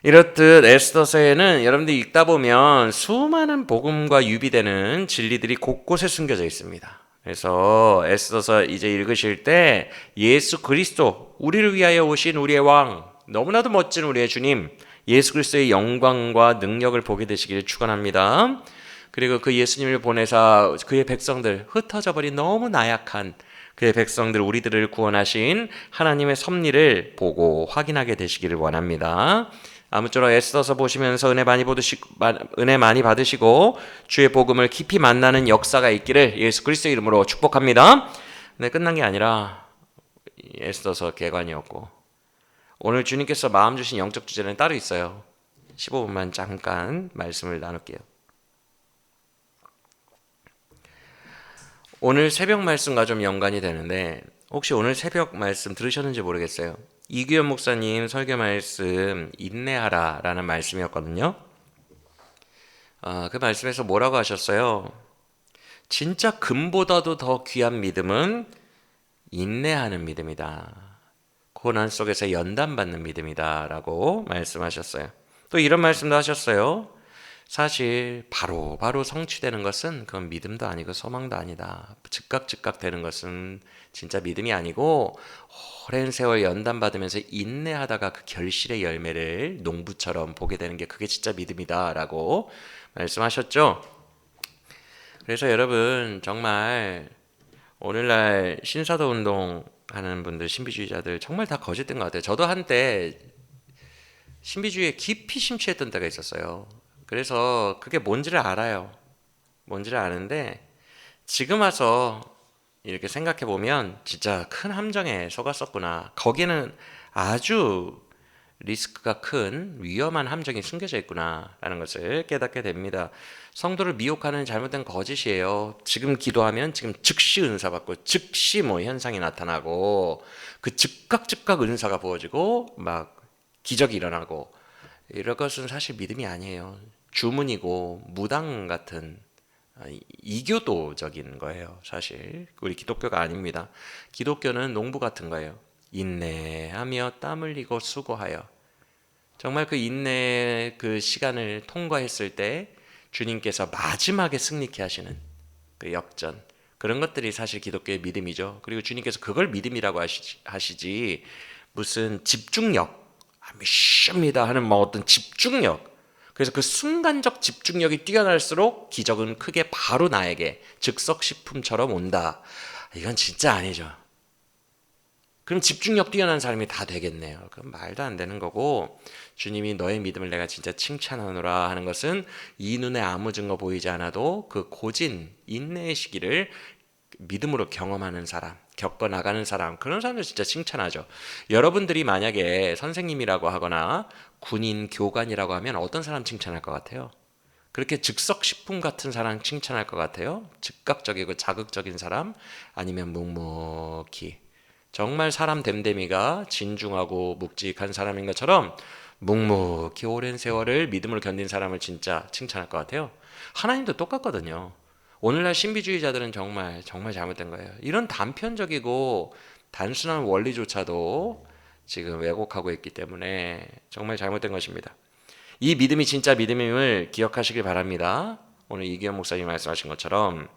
이렇듯 에스더서에는 여러분들이 읽다 보면 수많은 복음과 유비되는 진리들이 곳곳에 숨겨져 있습니다. 그래서 에스더서 이제 읽으실 때 예수 그리스도, 우리를 위하여 오신 우리의 왕, 너무나도 멋진 우리의 주님, 예수 그리스도의 영광과 능력을 보게 되시기를 축원합니다. 그리고 그 예수님을 보내사 그의 백성들, 흩어져 버린 너무 나약한 그의 백성들, 우리들을 구원하신 하나님의 섭리를 보고 확인하게 되시기를 원합니다. 아무쪼록 에스더서 보시면서 은혜 많이 받으시고 주의 복음을 깊이 만나는 역사가 있기를 예수 그리스도의 이름으로 축복합니다. 네, 끝난 게 아니라 에스더서 개관이었고 오늘 주님께서 마음 주신 영적 주제는 따로 있어요. 15분만 잠깐 말씀을 나눌게요. 오늘 새벽 말씀과 좀 연관이 되는데 혹시 오늘 새벽 말씀 들으셨는지 모르겠어요. 이규현 목사님 설교 말씀 인내하라 라는 말씀이었거든요. 그 말씀에서 뭐라고 하셨어요? 진짜 금보다도 더 귀한 믿음은 인내하는 믿음이다. 고난 속에서 연단받는 믿음이다 라고 말씀하셨어요. 또 이런 말씀도 하셨어요. 사실 바로 성취되는 것은 그건 믿음도 아니고 소망도 아니다. 즉각 되는 것은 진짜 믿음이 아니고 오랜 세월 연단받으면서 인내하다가 그 결실의 열매를 농부처럼 보게 되는 게 그게 진짜 믿음이다라고 말씀하셨죠. 그래서 여러분 정말 오늘날 신사도 운동 하는 분들, 신비주의자들 정말 다 거짓된 것 같아요. 저도 한때 신비주의에 깊이 심취했던 때가 있었어요. 그래서 그게 뭔지를 알아요. 뭔지를 아는데 지금 와서 이렇게 생각해 보면 진짜 큰 함정에 속았었구나. 거기는 아주 리스크가 큰 위험한 함정이 숨겨져 있구나라는 것을 깨닫게 됩니다. 성도를 미혹하는 잘못된 거짓이에요. 지금 기도하면 지금 즉시 은사 받고 즉시 뭐 현상이 나타나고 그 즉각 은사가 부어지고 막 기적이 일어나고 이런 것은 사실 믿음이 아니에요. 주문이고 무당 같은 이교도적인 거예요. 사실 우리 기독교가 아닙니다. 기독교는 농부 같은 거예요. 인내하며 땀 흘리고 수고하여 정말 그 인내의 그 시간을 통과했을 때 주님께서 마지막에 승리케 하시는 그 역전, 그런 것들이 사실 기독교의 믿음이죠. 그리고 주님께서 그걸 믿음이라고 하시지 무슨 집중력, 미션이다 하는 뭐 어떤 집중력, 그래서 그 순간적 집중력이 뛰어날수록 기적은 크게 바로 나에게 즉석식품처럼 온다. 이건 진짜 아니죠. 그럼 집중력 뛰어난 사람이 다 되겠네요. 그럼 말도 안 되는 거고, 주님이 너의 믿음을 내가 진짜 칭찬하노라 하는 것은 이 눈에 아무 증거 보이지 않아도 그 고진 인내의 시기를 믿음으로 경험하는 사람, 겪어 나가는 사람, 그런 사람들 진짜 칭찬하죠. 여러분들이 만약에 선생님이라고 하거나 군인, 교관이라고 하면 어떤 사람 칭찬할 것 같아요? 그렇게 즉석식품 같은 사람 칭찬할 것 같아요? 즉각적이고 자극적인 사람? 아니면 묵묵히 정말 사람 됨됨이가 진중하고 묵직한 사람인 것처럼 묵묵히 오랜 세월을 믿음으로 견딘 사람을 진짜 칭찬할 것 같아요. 하나님도 똑같거든요. 오늘날 신비주의자들은 정말 잘못된 거예요. 이런 단편적이고 단순한 원리조차도 지금 왜곡하고 있기 때문에 정말 잘못된 것입니다. 이 믿음이 진짜 믿음임을 기억하시길 바랍니다. 오늘 이기현 목사님 말씀하신 것처럼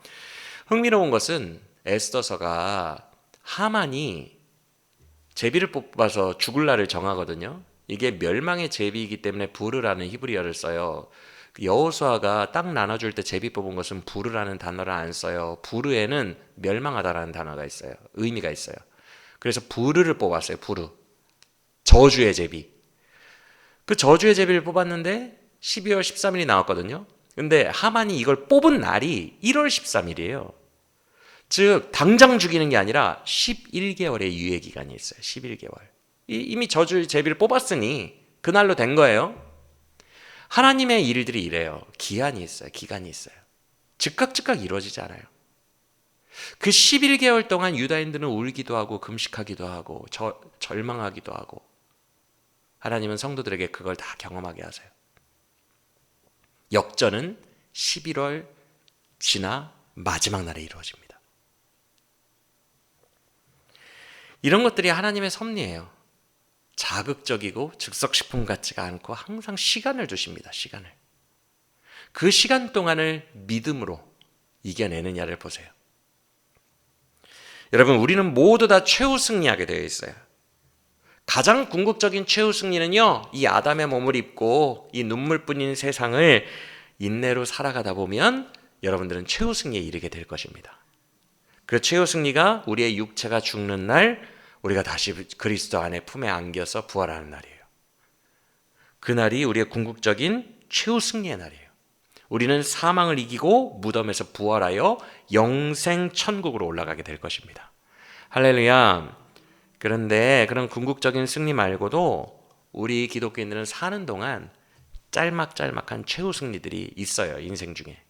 흥미로운 것은 에스더서가 하만이 제비를 뽑아서 죽을 날을 정하거든요. 이게 멸망의 제비이기 때문에 부르라는 히브리어를 써요. 여호수아가 땅 나눠줄 때 제비 뽑은 것은 부르라는 단어를 안 써요. 부르에는 멸망하다라는 단어가 있어요. 의미가 있어요. 그래서 부르를 뽑았어요. 부르. 저주의 제비. 그 저주의 제비를 뽑았는데 12월 13일이 나왔거든요. 근데 하만이 이걸 뽑은 날이 1월 13일이에요. 즉 당장 죽이는 게 아니라 11개월의 유예 기간이 있어요. 11개월. 이미 저주의 제비를 뽑았으니 그날로 된 거예요. 하나님의 일들이 이래요. 기한이 있어요. 기간이 있어요. 즉각 이루어지지 않아요. 그 11개월 동안 유다인들은 울기도 하고 금식하기도 하고 절망하기도 하고, 하나님은 성도들에게 그걸 다 경험하게 하세요. 역전은 11월 지나 마지막 날에 이루어집니다. 이런 것들이 하나님의 섭리예요. 자극적이고 즉석식품 같지가 않고 항상 시간을 주십니다. 시간을. 그 시간 동안을 믿음으로 이겨내느냐를 보세요. 여러분, 우리는 모두 다 최후 승리하게 되어 있어요. 가장 궁극적인 최후 승리는요, 이 아담의 몸을 입고 이 눈물뿐인 세상을 인내로 살아가다 보면 여러분들은 최후 승리에 이르게 될 것입니다. 그 최후 승리가 우리의 육체가 죽는 날 우리가 다시 그리스도 안에 품에 안겨서 부활하는 날이에요. 그날이 우리의 궁극적인 최후 승리의 날이에요. 우리는 사망을 이기고 무덤에서 부활하여 영생 천국으로 올라가게 될 것입니다. 할렐루야. 그런데 그런 궁극적인 승리 말고도 우리 기독교인들은 사는 동안 짤막한 최후 승리들이 있어요. 인생 중에.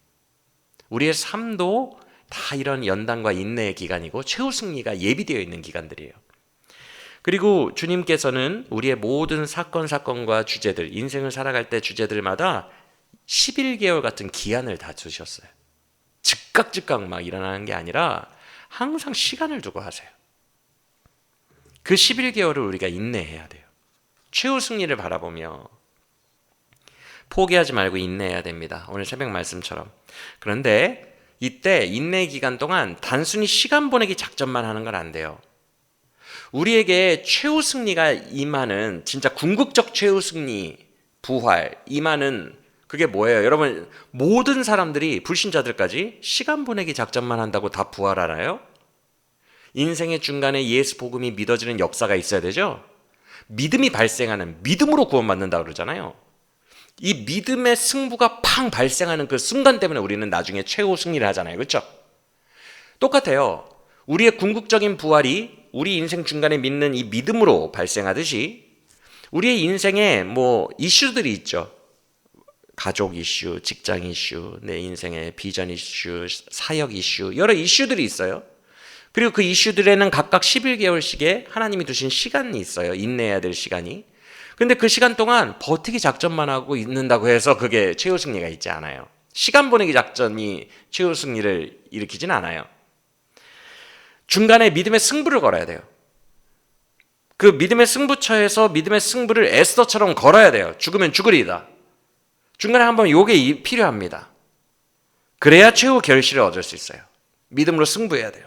우리의 삶도 다 이런 연단과 인내의 기간이고 최후 승리가 예비되어 있는 기간들이에요. 그리고 주님께서는 우리의 모든 사건과 주제들, 인생을 살아갈 때 주제들마다 11개월 같은 기한을 다 주셨어요. 즉각 막 일어나는 게 아니라 항상 시간을 두고 하세요. 그 11개월을 우리가 인내해야 돼요. 최후 승리를 바라보며 포기하지 말고 인내해야 됩니다. 오늘 새벽 말씀처럼. 그런데 이때 인내 기간 동안 단순히 시간 보내기 작전만 하는 건 안 돼요. 우리에게 최후 승리가 임하는, 진짜 궁극적 최후 승리, 부활 임하는 그게 뭐예요? 여러분, 모든 사람들이, 불신자들까지 시간 보내기 작전만 한다고 다 부활하나요? 인생의 중간에 예수 복음이 믿어지는 역사가 있어야 되죠? 믿음이 발생하는, 믿음으로 구원받는다 그러잖아요. 이 믿음의 승부가 팡 발생하는 그 순간 때문에 우리는 나중에 최후 승리를 하잖아요. 그렇죠? 똑같아요. 우리의 궁극적인 부활이 우리 인생 중간에 믿는 이 믿음으로 발생하듯이 우리의 인생에 뭐 이슈들이 있죠. 가족 이슈, 직장 이슈, 내 인생의 비전 이슈, 사역 이슈, 여러 이슈들이 있어요. 그리고 그 이슈들에는 각각 11개월씩의 하나님이 두신 시간이 있어요. 인내해야 될 시간이. 근데 그 시간 동안 버티기 작전만 하고 있는다고 해서 그게 최후 승리가 있지 않아요. 시간 보내기 작전이 최후 승리를 일으키진 않아요. 중간에 믿음의 승부를 걸어야 돼요. 그 믿음의 승부처에서 믿음의 승부를 에스더처럼 걸어야 돼요. 죽으면 죽으리이다. 중간에 한번 요게 필요합니다. 그래야 최후 결실을 얻을 수 있어요. 믿음으로 승부해야 돼요.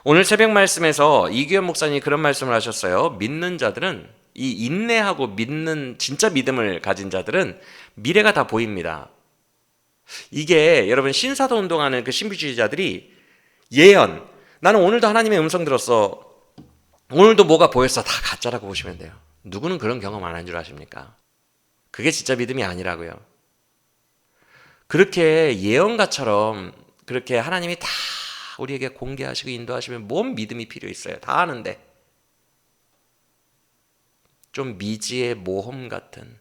오늘 새벽 말씀에서 이규현 목사님이 그런 말씀을 하셨어요. 믿는 자들은, 이 인내하고 믿는 진짜 믿음을 가진 자들은 미래가 다 보입니다. 이게 여러분, 신사도 운동하는 그 신비주의자들이 예언, 나는 오늘도 하나님의 음성 들었어, 오늘도 뭐가 보였어, 다 가짜라고 보시면 돼요. 누구는 그런 경험 안 한 줄 아십니까? 그게 진짜 믿음이 아니라고요. 그렇게 예언가처럼 그렇게 하나님이 다 우리에게 공개하시고 인도하시면 뭔 믿음이 필요 있어요? 다 아는데. 좀 미지의 모험 같은,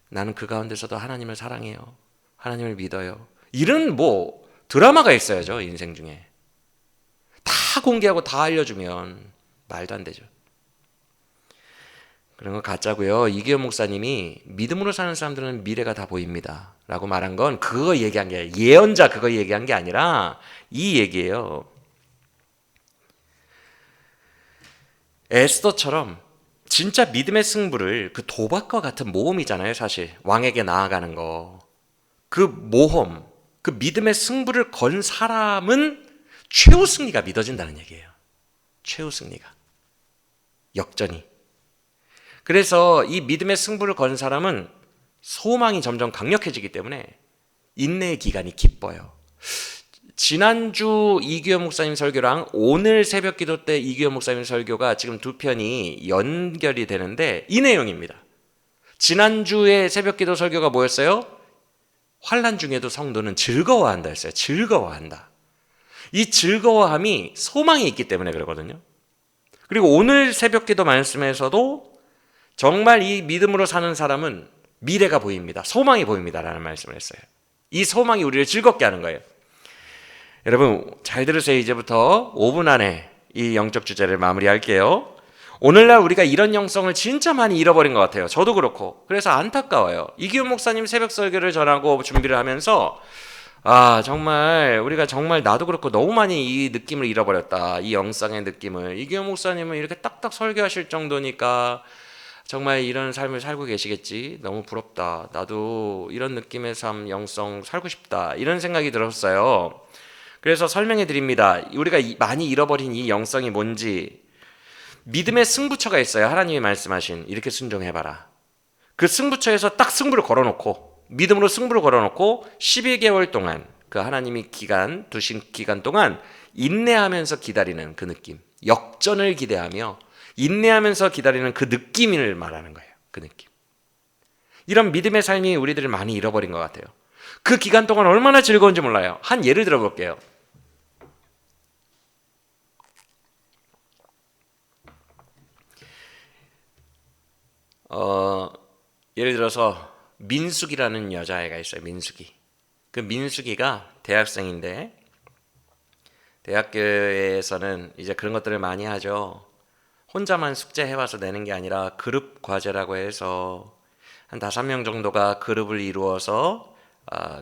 나는 그 가운데서도 하나님을 사랑해요, 하나님을 믿어요, 이런 뭐 드라마가 있어야죠. 인생 중에 다 공개하고 다 알려주면 말도 안 되죠. 그런 거 가짜고요. 이기현 목사님이 믿음으로 사는 사람들은 미래가 다 보입니다 라고 말한 건 그거 얘기한 게, 예언자 그거 얘기한 게 아니라 이 얘기예요. 에스더처럼 진짜 믿음의 승부를, 그 도박과 같은 모험이잖아요. 사실 왕에게 나아가는 거, 그 모험, 그 믿음의 승부를 건 사람은 최후 승리가 믿어진다는 얘기예요. 최후 승리가, 역전이. 그래서 이 믿음의 승부를 건 사람은 소망이 점점 강력해지기 때문에 인내의 기간이 기뻐요. 지난주 이규현 목사님 설교랑 오늘 새벽 기도 때 이규현 목사님 설교가 지금 두 편이 연결이 되는데 이 내용입니다. 지난주에 새벽 기도 설교가 뭐였어요? 환난 중에도 성도는 즐거워한다 했어요. 즐거워한다. 이 즐거워함이 소망이 있기 때문에 그러거든요. 그리고 오늘 새벽 기도 말씀에서도 정말 이 믿음으로 사는 사람은 미래가 보입니다, 소망이 보입니다라는 말씀을 했어요. 이 소망이 우리를 즐겁게 하는 거예요. 여러분 잘 들으세요. 이제부터 5분 안에 이 영적 주제를 마무리할게요. 오늘날 우리가 이런 영성을 진짜 많이 잃어버린 것 같아요. 저도 그렇고. 그래서 안타까워요. 이기훈 목사님 새벽 설교를 전하고 준비를 하면서 정말 우리가 정말, 나도 그렇고 너무 많이 이 느낌을 잃어버렸다. 이 영성의 느낌을. 이기훈 목사님은 이렇게 딱딱 설교하실 정도니까 정말 이런 삶을 살고 계시겠지. 너무 부럽다. 나도 이런 느낌의 삶, 영성 살고 싶다. 이런 생각이 들었어요. 그래서 설명해 드립니다. 우리가 많이 잃어버린 이 영성이 뭔지. 믿음의 승부처가 있어요. 하나님이 말씀하신, 이렇게 순종해봐라. 그 승부처에서 딱 승부를 걸어놓고, 믿음으로 승부를 걸어놓고 12개월 동안, 그 하나님이 두신 기간 동안 인내하면서 기다리는 그 느낌, 역전을 기대하며 인내하면서 기다리는 그 느낌을 말하는 거예요. 그 느낌. 이런 믿음의 삶이 우리들을 많이 잃어버린 것 같아요. 그 기간 동안 얼마나 즐거운지 몰라요. 한 예를 들어볼게요. 예를 들어서 민숙이라는 여자애가 있어요. 민숙이. 그 민숙이가 대학생인데, 대학교에서는 이제 그런 것들을 많이 하죠. 혼자만 숙제 해와서 내는 게 아니라 그룹 과제라고 해서 한 5명 정도가 그룹을 이루어서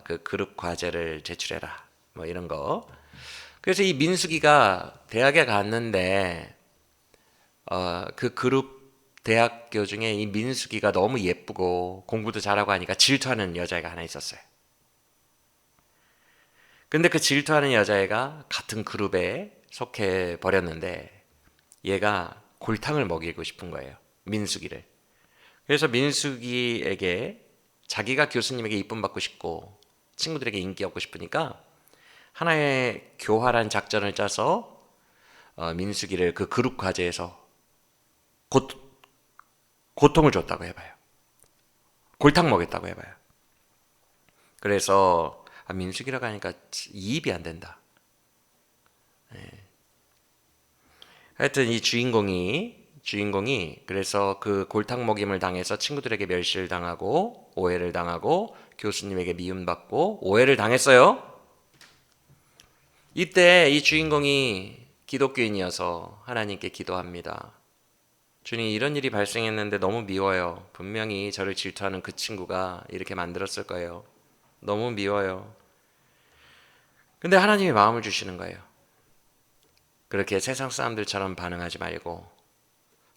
그 그룹 과제를 제출해라, 뭐 이런 거. 그래서 이 민숙이가 대학에 갔는데 그 그룹 대학교 중에 이 민숙이가 너무 예쁘고 공부도 잘하고 하니까 질투하는 여자애가 하나 있었어요. 근데 그 질투하는 여자애가 같은 그룹에 속해 버렸는데 얘가 골탕을 먹이고 싶은 거예요. 민숙이를. 그래서 민숙이에게 자기가 교수님에게 이쁨 받고 싶고 친구들에게 인기 얻고 싶으니까 하나의 교활한 작전을 짜서 민숙이를 그 그룹 과제에서 고통을 줬다고 해봐요. 골탕 먹였다고 해봐요. 그래서 민숙이라고 하니까 이입이 안 된다. 하여튼 이 주인공이 그래서 그 골탕 먹임을 당해서 친구들에게 멸시를 당하고 오해를 당하고 교수님에게 미움받고 오해를 당했어요. 이때 이 주인공이 기독교인이어서 하나님께 기도합니다. 주님, 이런 일이 발생했는데 너무 미워요. 분명히 저를 질투하는 그 친구가 이렇게 만들었을 거예요. 너무 미워요. 근데 하나님이 마음을 주시는 거예요. 그렇게 세상 사람들처럼 반응하지 말고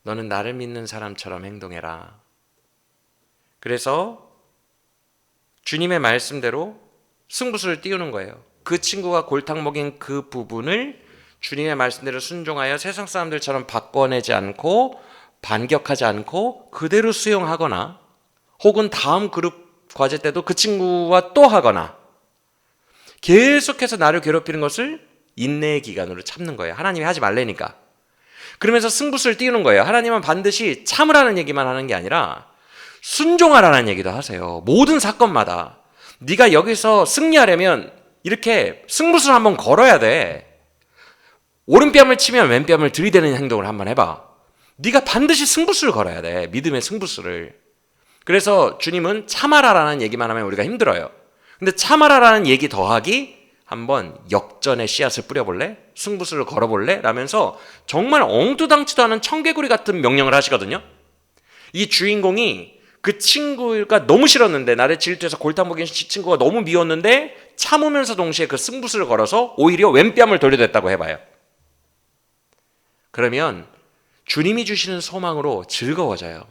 너는 나를 믿는 사람처럼 행동해라. 그래서 주님의 말씀대로 승부수를 띄우는 거예요. 그 친구가 골탕 먹인 그 부분을 주님의 말씀대로 순종하여 세상 사람들처럼 바꿔내지 않고 반격하지 않고 그대로 수용하거나 혹은 다음 그룹 과제 때도 그 친구와 또 하거나 계속해서 나를 괴롭히는 것을 인내의 기간으로 참는 거예요. 하나님이 하지 말라니까. 그러면서 승부수를 띄우는 거예요. 하나님은 반드시 참으라는 얘기만 하는 게 아니라 순종하라는 얘기도 하세요. 모든 사건마다 네가 여기서 승리하려면 이렇게 승부수를 한번 걸어야 돼. 오른뺨을 치면 왼뺨을 들이대는 행동을 한번 해봐. 네가 반드시 승부수를 걸어야 돼. 믿음의 승부수를. 그래서 주님은 참아라라는 얘기만 하면 우리가 힘들어요. 근데 참아라라는 얘기 더하기 한번 역전의 씨앗을 뿌려볼래? 승부수를 걸어볼래? 라면서 정말 엉뚱당치도 않은 청개구리 같은 명령을 하시거든요. 이 주인공이 그 친구가 너무 싫었는데 나를 질투해서 골탕 먹인 친구가 너무 미웠는데 참으면서 동시에 그 승부수를 걸어서 오히려 왼뺨을 돌려댔다고 해봐요. 그러면 주님이 주시는 소망으로 즐거워져요.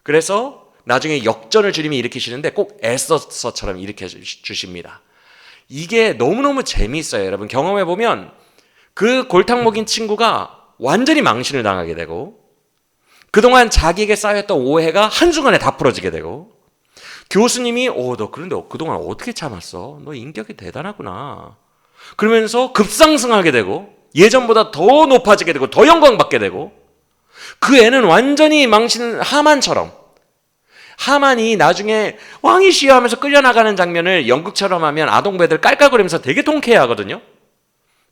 그래서 나중에 역전을 주님이 일으키시는데 꼭 애써서처럼 일으켜 주십니다. 이게 너무너무 재미있어요. 여러분 경험해보면 그 골탕 먹인 친구가 완전히 망신을 당하게 되고 그동안 자기에게 쌓였던 오해가 한순간에 다 풀어지게 되고 교수님이 너 그런데 그동안 어떻게 참았어? 너 인격이 대단하구나. 그러면서 급상승하게 되고 예전보다 더 높아지게 되고 더 영광받게 되고 그 애는 완전히 망신 하만처럼 하만이 나중에 왕이시여 하면서 끌려나가는 장면을 연극처럼 하면 아동배들 깔깔거리면서 되게 통쾌해하거든요.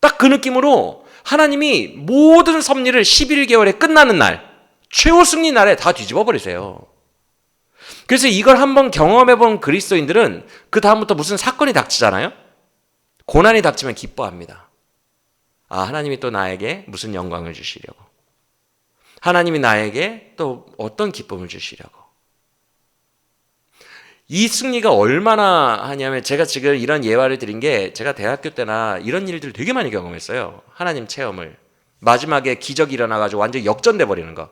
딱 그 느낌으로 하나님이 모든 섭리를 11개월에 끝나는 날 최후 승리 날에 다 뒤집어 버리세요. 그래서 이걸 한번 경험해본 그리스도인들은 그 다음부터 무슨 사건이 닥치잖아요. 고난이 닥치면 기뻐합니다. 하나님이 또 나에게 무슨 영광을 주시려고. 하나님이 나에게 또 어떤 기쁨을 주시려고. 이 승리가 얼마나 하냐면 제가 지금 이런 예화를 드린 게 제가 대학교 때나 이런 일들 되게 많이 경험했어요. 하나님 체험을. 마지막에 기적이 일어나가지고 완전히 역전돼 버리는 거.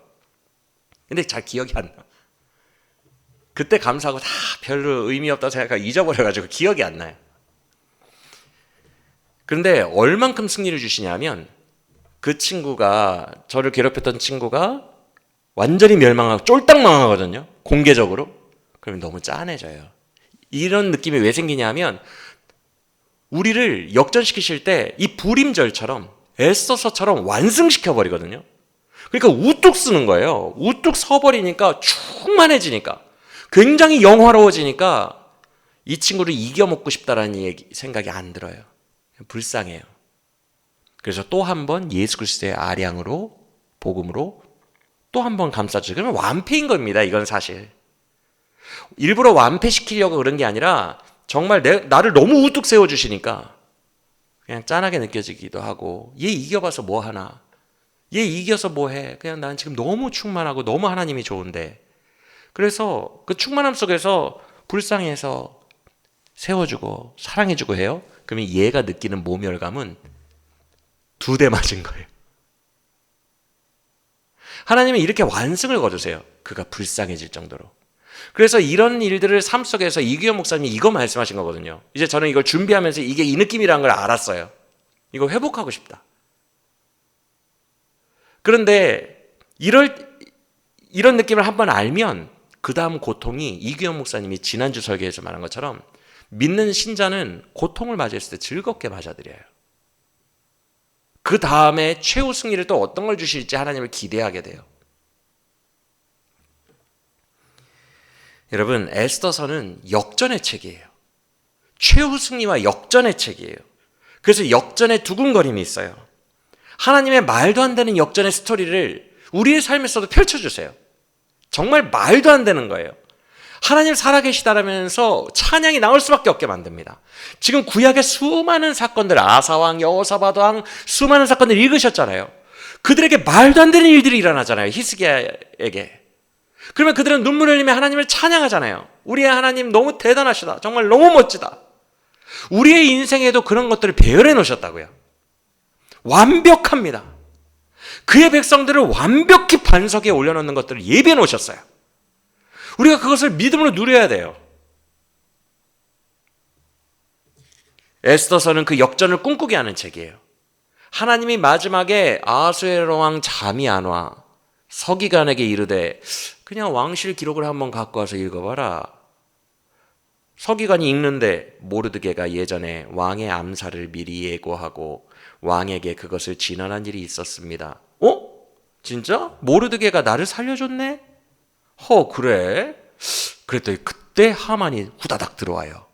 근데 잘 기억이 안 나. 그때 감사하고 다 별로 의미 없다고 생각하고 잊어버려가지고 기억이 안 나요. 그런데 얼만큼 승리를 주시냐면 그 친구가 저를 괴롭혔던 친구가 완전히 멸망하고 쫄딱 망하거든요. 공개적으로. 그러면 너무 짠해져요. 이런 느낌이 왜 생기냐면 우리를 역전시키실 때 이 불임절처럼 애써서처럼 완승시켜버리거든요. 그러니까 우뚝 쓰는 거예요. 우뚝 서버리니까 충만해지니까 굉장히 영화로워지니까 이 친구를 이겨먹고 싶다라는 생각이 안 들어요. 불쌍해요. 그래서 또 한 번 예수 그리스도의 아량으로 복음으로 또 한 번 감싸주세요. 그러면 완패인 겁니다. 이건 사실. 일부러 완패시키려고 그런 게 아니라 정말 나를 너무 우뚝 세워주시니까 그냥 짠하게 느껴지기도 하고 얘 이겨봐서 뭐 하나. 얘 이겨서 뭐 해. 그냥 난 지금 너무 충만하고 너무 하나님이 좋은데. 그래서 그 충만함 속에서 불쌍해서 세워주고 사랑해주고 해요. 그러면 얘가 느끼는 모멸감은 2대 맞은 거예요. 하나님은 이렇게 완승을 거두세요. 그가 불쌍해질 정도로. 그래서 이런 일들을 삶 속에서 이규현 목사님이 이거 말씀하신 거거든요. 이제 저는 이걸 준비하면서 이게 이 느낌이라는 걸 알았어요. 이거 회복하고 싶다. 그런데 이런 느낌을 한번 알면 그 다음 고통이 이규현 목사님이 지난주 설교에서 말한 것처럼 믿는 신자는 고통을 맞이했을 때 즐겁게 맞아들여요. 그 다음에 최후 승리를 또 어떤 걸 주실지 하나님을 기대하게 돼요. 여러분, 에스더서는 역전의 책이에요. 최후 승리와 역전의 책이에요. 그래서 역전의 두근거림이 있어요. 하나님의 말도 안 되는 역전의 스토리를 우리의 삶에서도 펼쳐주세요. 정말 말도 안 되는 거예요. 하나님 살아계시다라면서 찬양이 나올 수밖에 없게 만듭니다. 지금 구약의 수많은 사건들, 아사왕, 여호사밧 왕, 수많은 사건들 읽으셨잖아요. 그들에게 말도 안 되는 일들이 일어나잖아요. 히스기야에게. 그러면 그들은 눈물을 흘리며 하나님을 찬양하잖아요. 우리의 하나님 너무 대단하시다. 정말 너무 멋지다. 우리의 인생에도 그런 것들을 배열해 놓으셨다고요. 완벽합니다. 그의 백성들을 완벽히 반석에 올려놓는 것들을 예비해 놓으셨어요. 우리가 그것을 믿음으로 누려야 돼요. 에스더서는 그 역전을 꿈꾸게 하는 책이에요. 하나님이 마지막에 아하수에로 왕 잠이 안 와. 서기관에게 이르되 그냥 왕실 기록을 한번 갖고 와서 읽어봐라. 서기관이 읽는데 모르드게가 예전에 왕의 암살을 미리 예고하고 왕에게 그것을 진언한 일이 있었습니다. 진짜? 모르드게가 나를 살려줬네? 그래? 그랬더니 그때 하만이 후다닥 들어와요.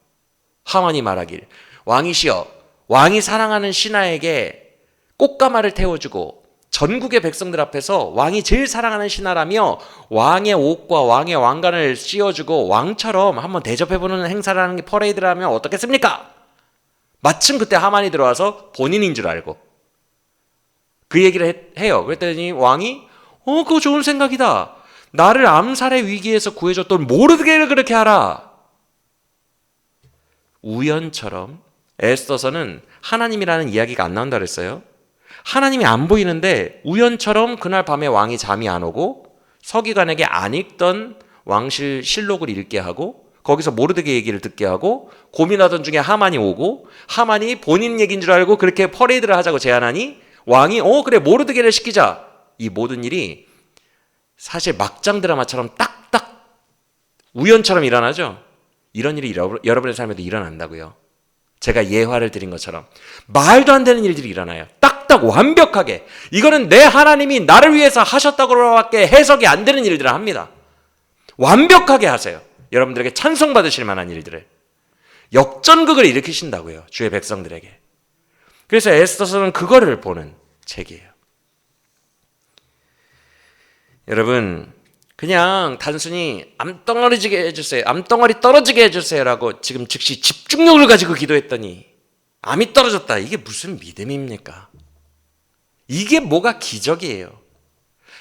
하만이 말하길 왕이시여, 왕이 사랑하는 신하에게 꽃가마를 태워주고 전국의 백성들 앞에서 왕이 제일 사랑하는 신하라며 왕의 옷과 왕의 왕관을 씌워주고 왕처럼 한번 대접해보는 행사를 하는 게 퍼레이드라면 어떻겠습니까? 마침 그때 하만이 들어와서 본인인 줄 알고 그 얘기를 해요. 그랬더니 왕이 그거 좋은 생각이다. 나를 암살의 위기에서 구해줬던 모르드게를 그렇게 하라. 우연처럼 에스더서는 하나님이라는 이야기가 안 나온다 그랬어요. 하나님이 안 보이는데 우연처럼 그날 밤에 왕이 잠이 안 오고 서기관에게 안 읽던 왕실 실록을 읽게 하고 거기서 모르드게 얘기를 듣게 하고 고민하던 중에 하만이 오고 하만이 본인 얘기인 줄 알고 그렇게 퍼레이드를 하자고 제안하니 왕이 그래 모르드게를 시키자. 이 모든 일이 사실 막장 드라마처럼 딱딱 우연처럼 일어나죠. 이런 일이 여러분의 삶에도 일어난다고요. 제가 예화를 드린 것처럼 말도 안 되는 일들이 일어나요. 딱딱 완벽하게. 이거는 내 하나님이 나를 위해서 하셨다고밖에 해석이 안 되는 일들을 합니다. 완벽하게 하세요. 여러분들에게 찬송받으실 만한 일들을. 역전극을 일으키신다고요. 주의 백성들에게. 그래서 에스더서는 그거를 보는 책이에요. 여러분, 그냥 단순히 암덩어리지게 해주세요. 암덩어리 떨어지게 해주세요라고 지금 즉시 집중력을 가지고 기도했더니 암이 떨어졌다. 이게 무슨 믿음입니까? 이게 뭐가 기적이에요.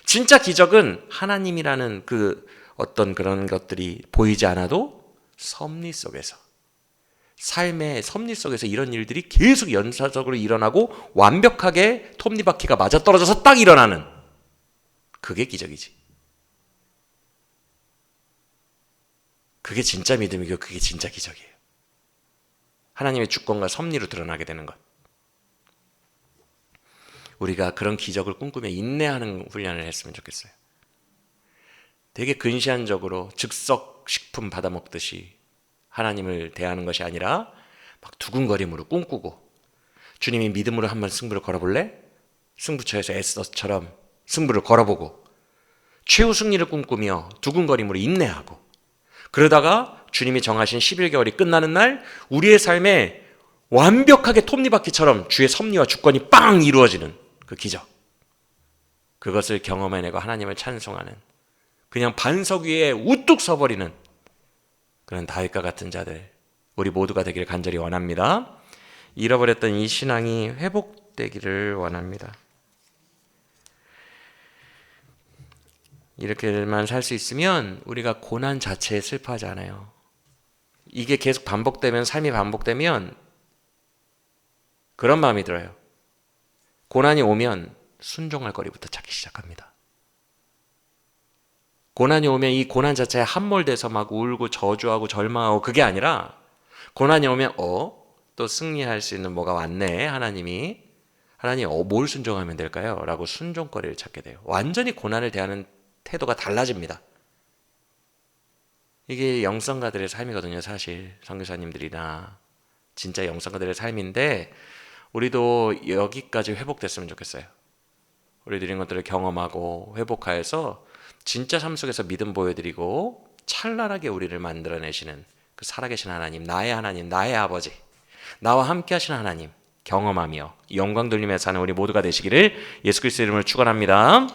진짜 기적은 하나님이라는 그 어떤 그런 것들이 보이지 않아도 섭리 속에서, 삶의 섭리 속에서 이런 일들이 계속 연사적으로 일어나고 완벽하게 톱니바퀴가 맞아떨어져서 딱 일어나는, 그게 기적이지. 그게 진짜 믿음이고 그게 진짜 기적이에요. 하나님의 주권과 섭리로 드러나게 되는 것. 우리가 그런 기적을 꿈꾸며 인내하는 훈련을 했으면 좋겠어요. 되게 근시안적으로 즉석 식품 받아먹듯이 하나님을 대하는 것이 아니라 막 두근거림으로 꿈꾸고, 주님이 믿음으로 한번 승부를 걸어볼래? 승부처에서 에스더처럼 승부를 걸어보고 최후 승리를 꿈꾸며 두근거림으로 인내하고, 그러다가 주님이 정하신 11개월이 끝나는 날 우리의 삶에 완벽하게 톱니바퀴처럼 주의 섭리와 주권이 빵 이루어지는 그 기적, 그것을 경험해내고 하나님을 찬송하는, 그냥 반석 위에 우뚝 서버리는 그런 다윗과 같은 자들, 우리 모두가 되기를 간절히 원합니다. 잃어버렸던 이 신앙이 회복되기를 원합니다. 이렇게만 살 수 있으면 우리가 고난 자체에 슬퍼하지 않아요. 이게 계속 반복되면, 삶이 반복되면 그런 마음이 들어요. 고난이 오면 순종할 거리부터 찾기 시작합니다. 고난이 오면 이 고난 자체에 함몰돼서 막 울고 저주하고 절망하고 그게 아니라 고난이 오면 또 승리할 수 있는 뭐가 왔네 하나님이 하나님 뭘 순종하면 될까요? 라고 순종거리를 찾게 돼요. 완전히 고난을 대하는 태도가 달라집니다. 이게 영성가들의 삶이거든요. 사실 선교사님들이나 진짜 영성가들의 삶인데 우리도 여기까지 회복됐으면 좋겠어요. 우리들이 이런 것들을 경험하고 회복하여서 진짜 삶 속에서 믿음 보여드리고 찬란하게 우리를 만들어내시는 그 살아계신 하나님, 나의 아버지, 나와 함께 하시는 하나님 경험하며 영광 돌리며 사는 우리 모두가 되시기를 예수 그리스도 이름으로 축원합니다.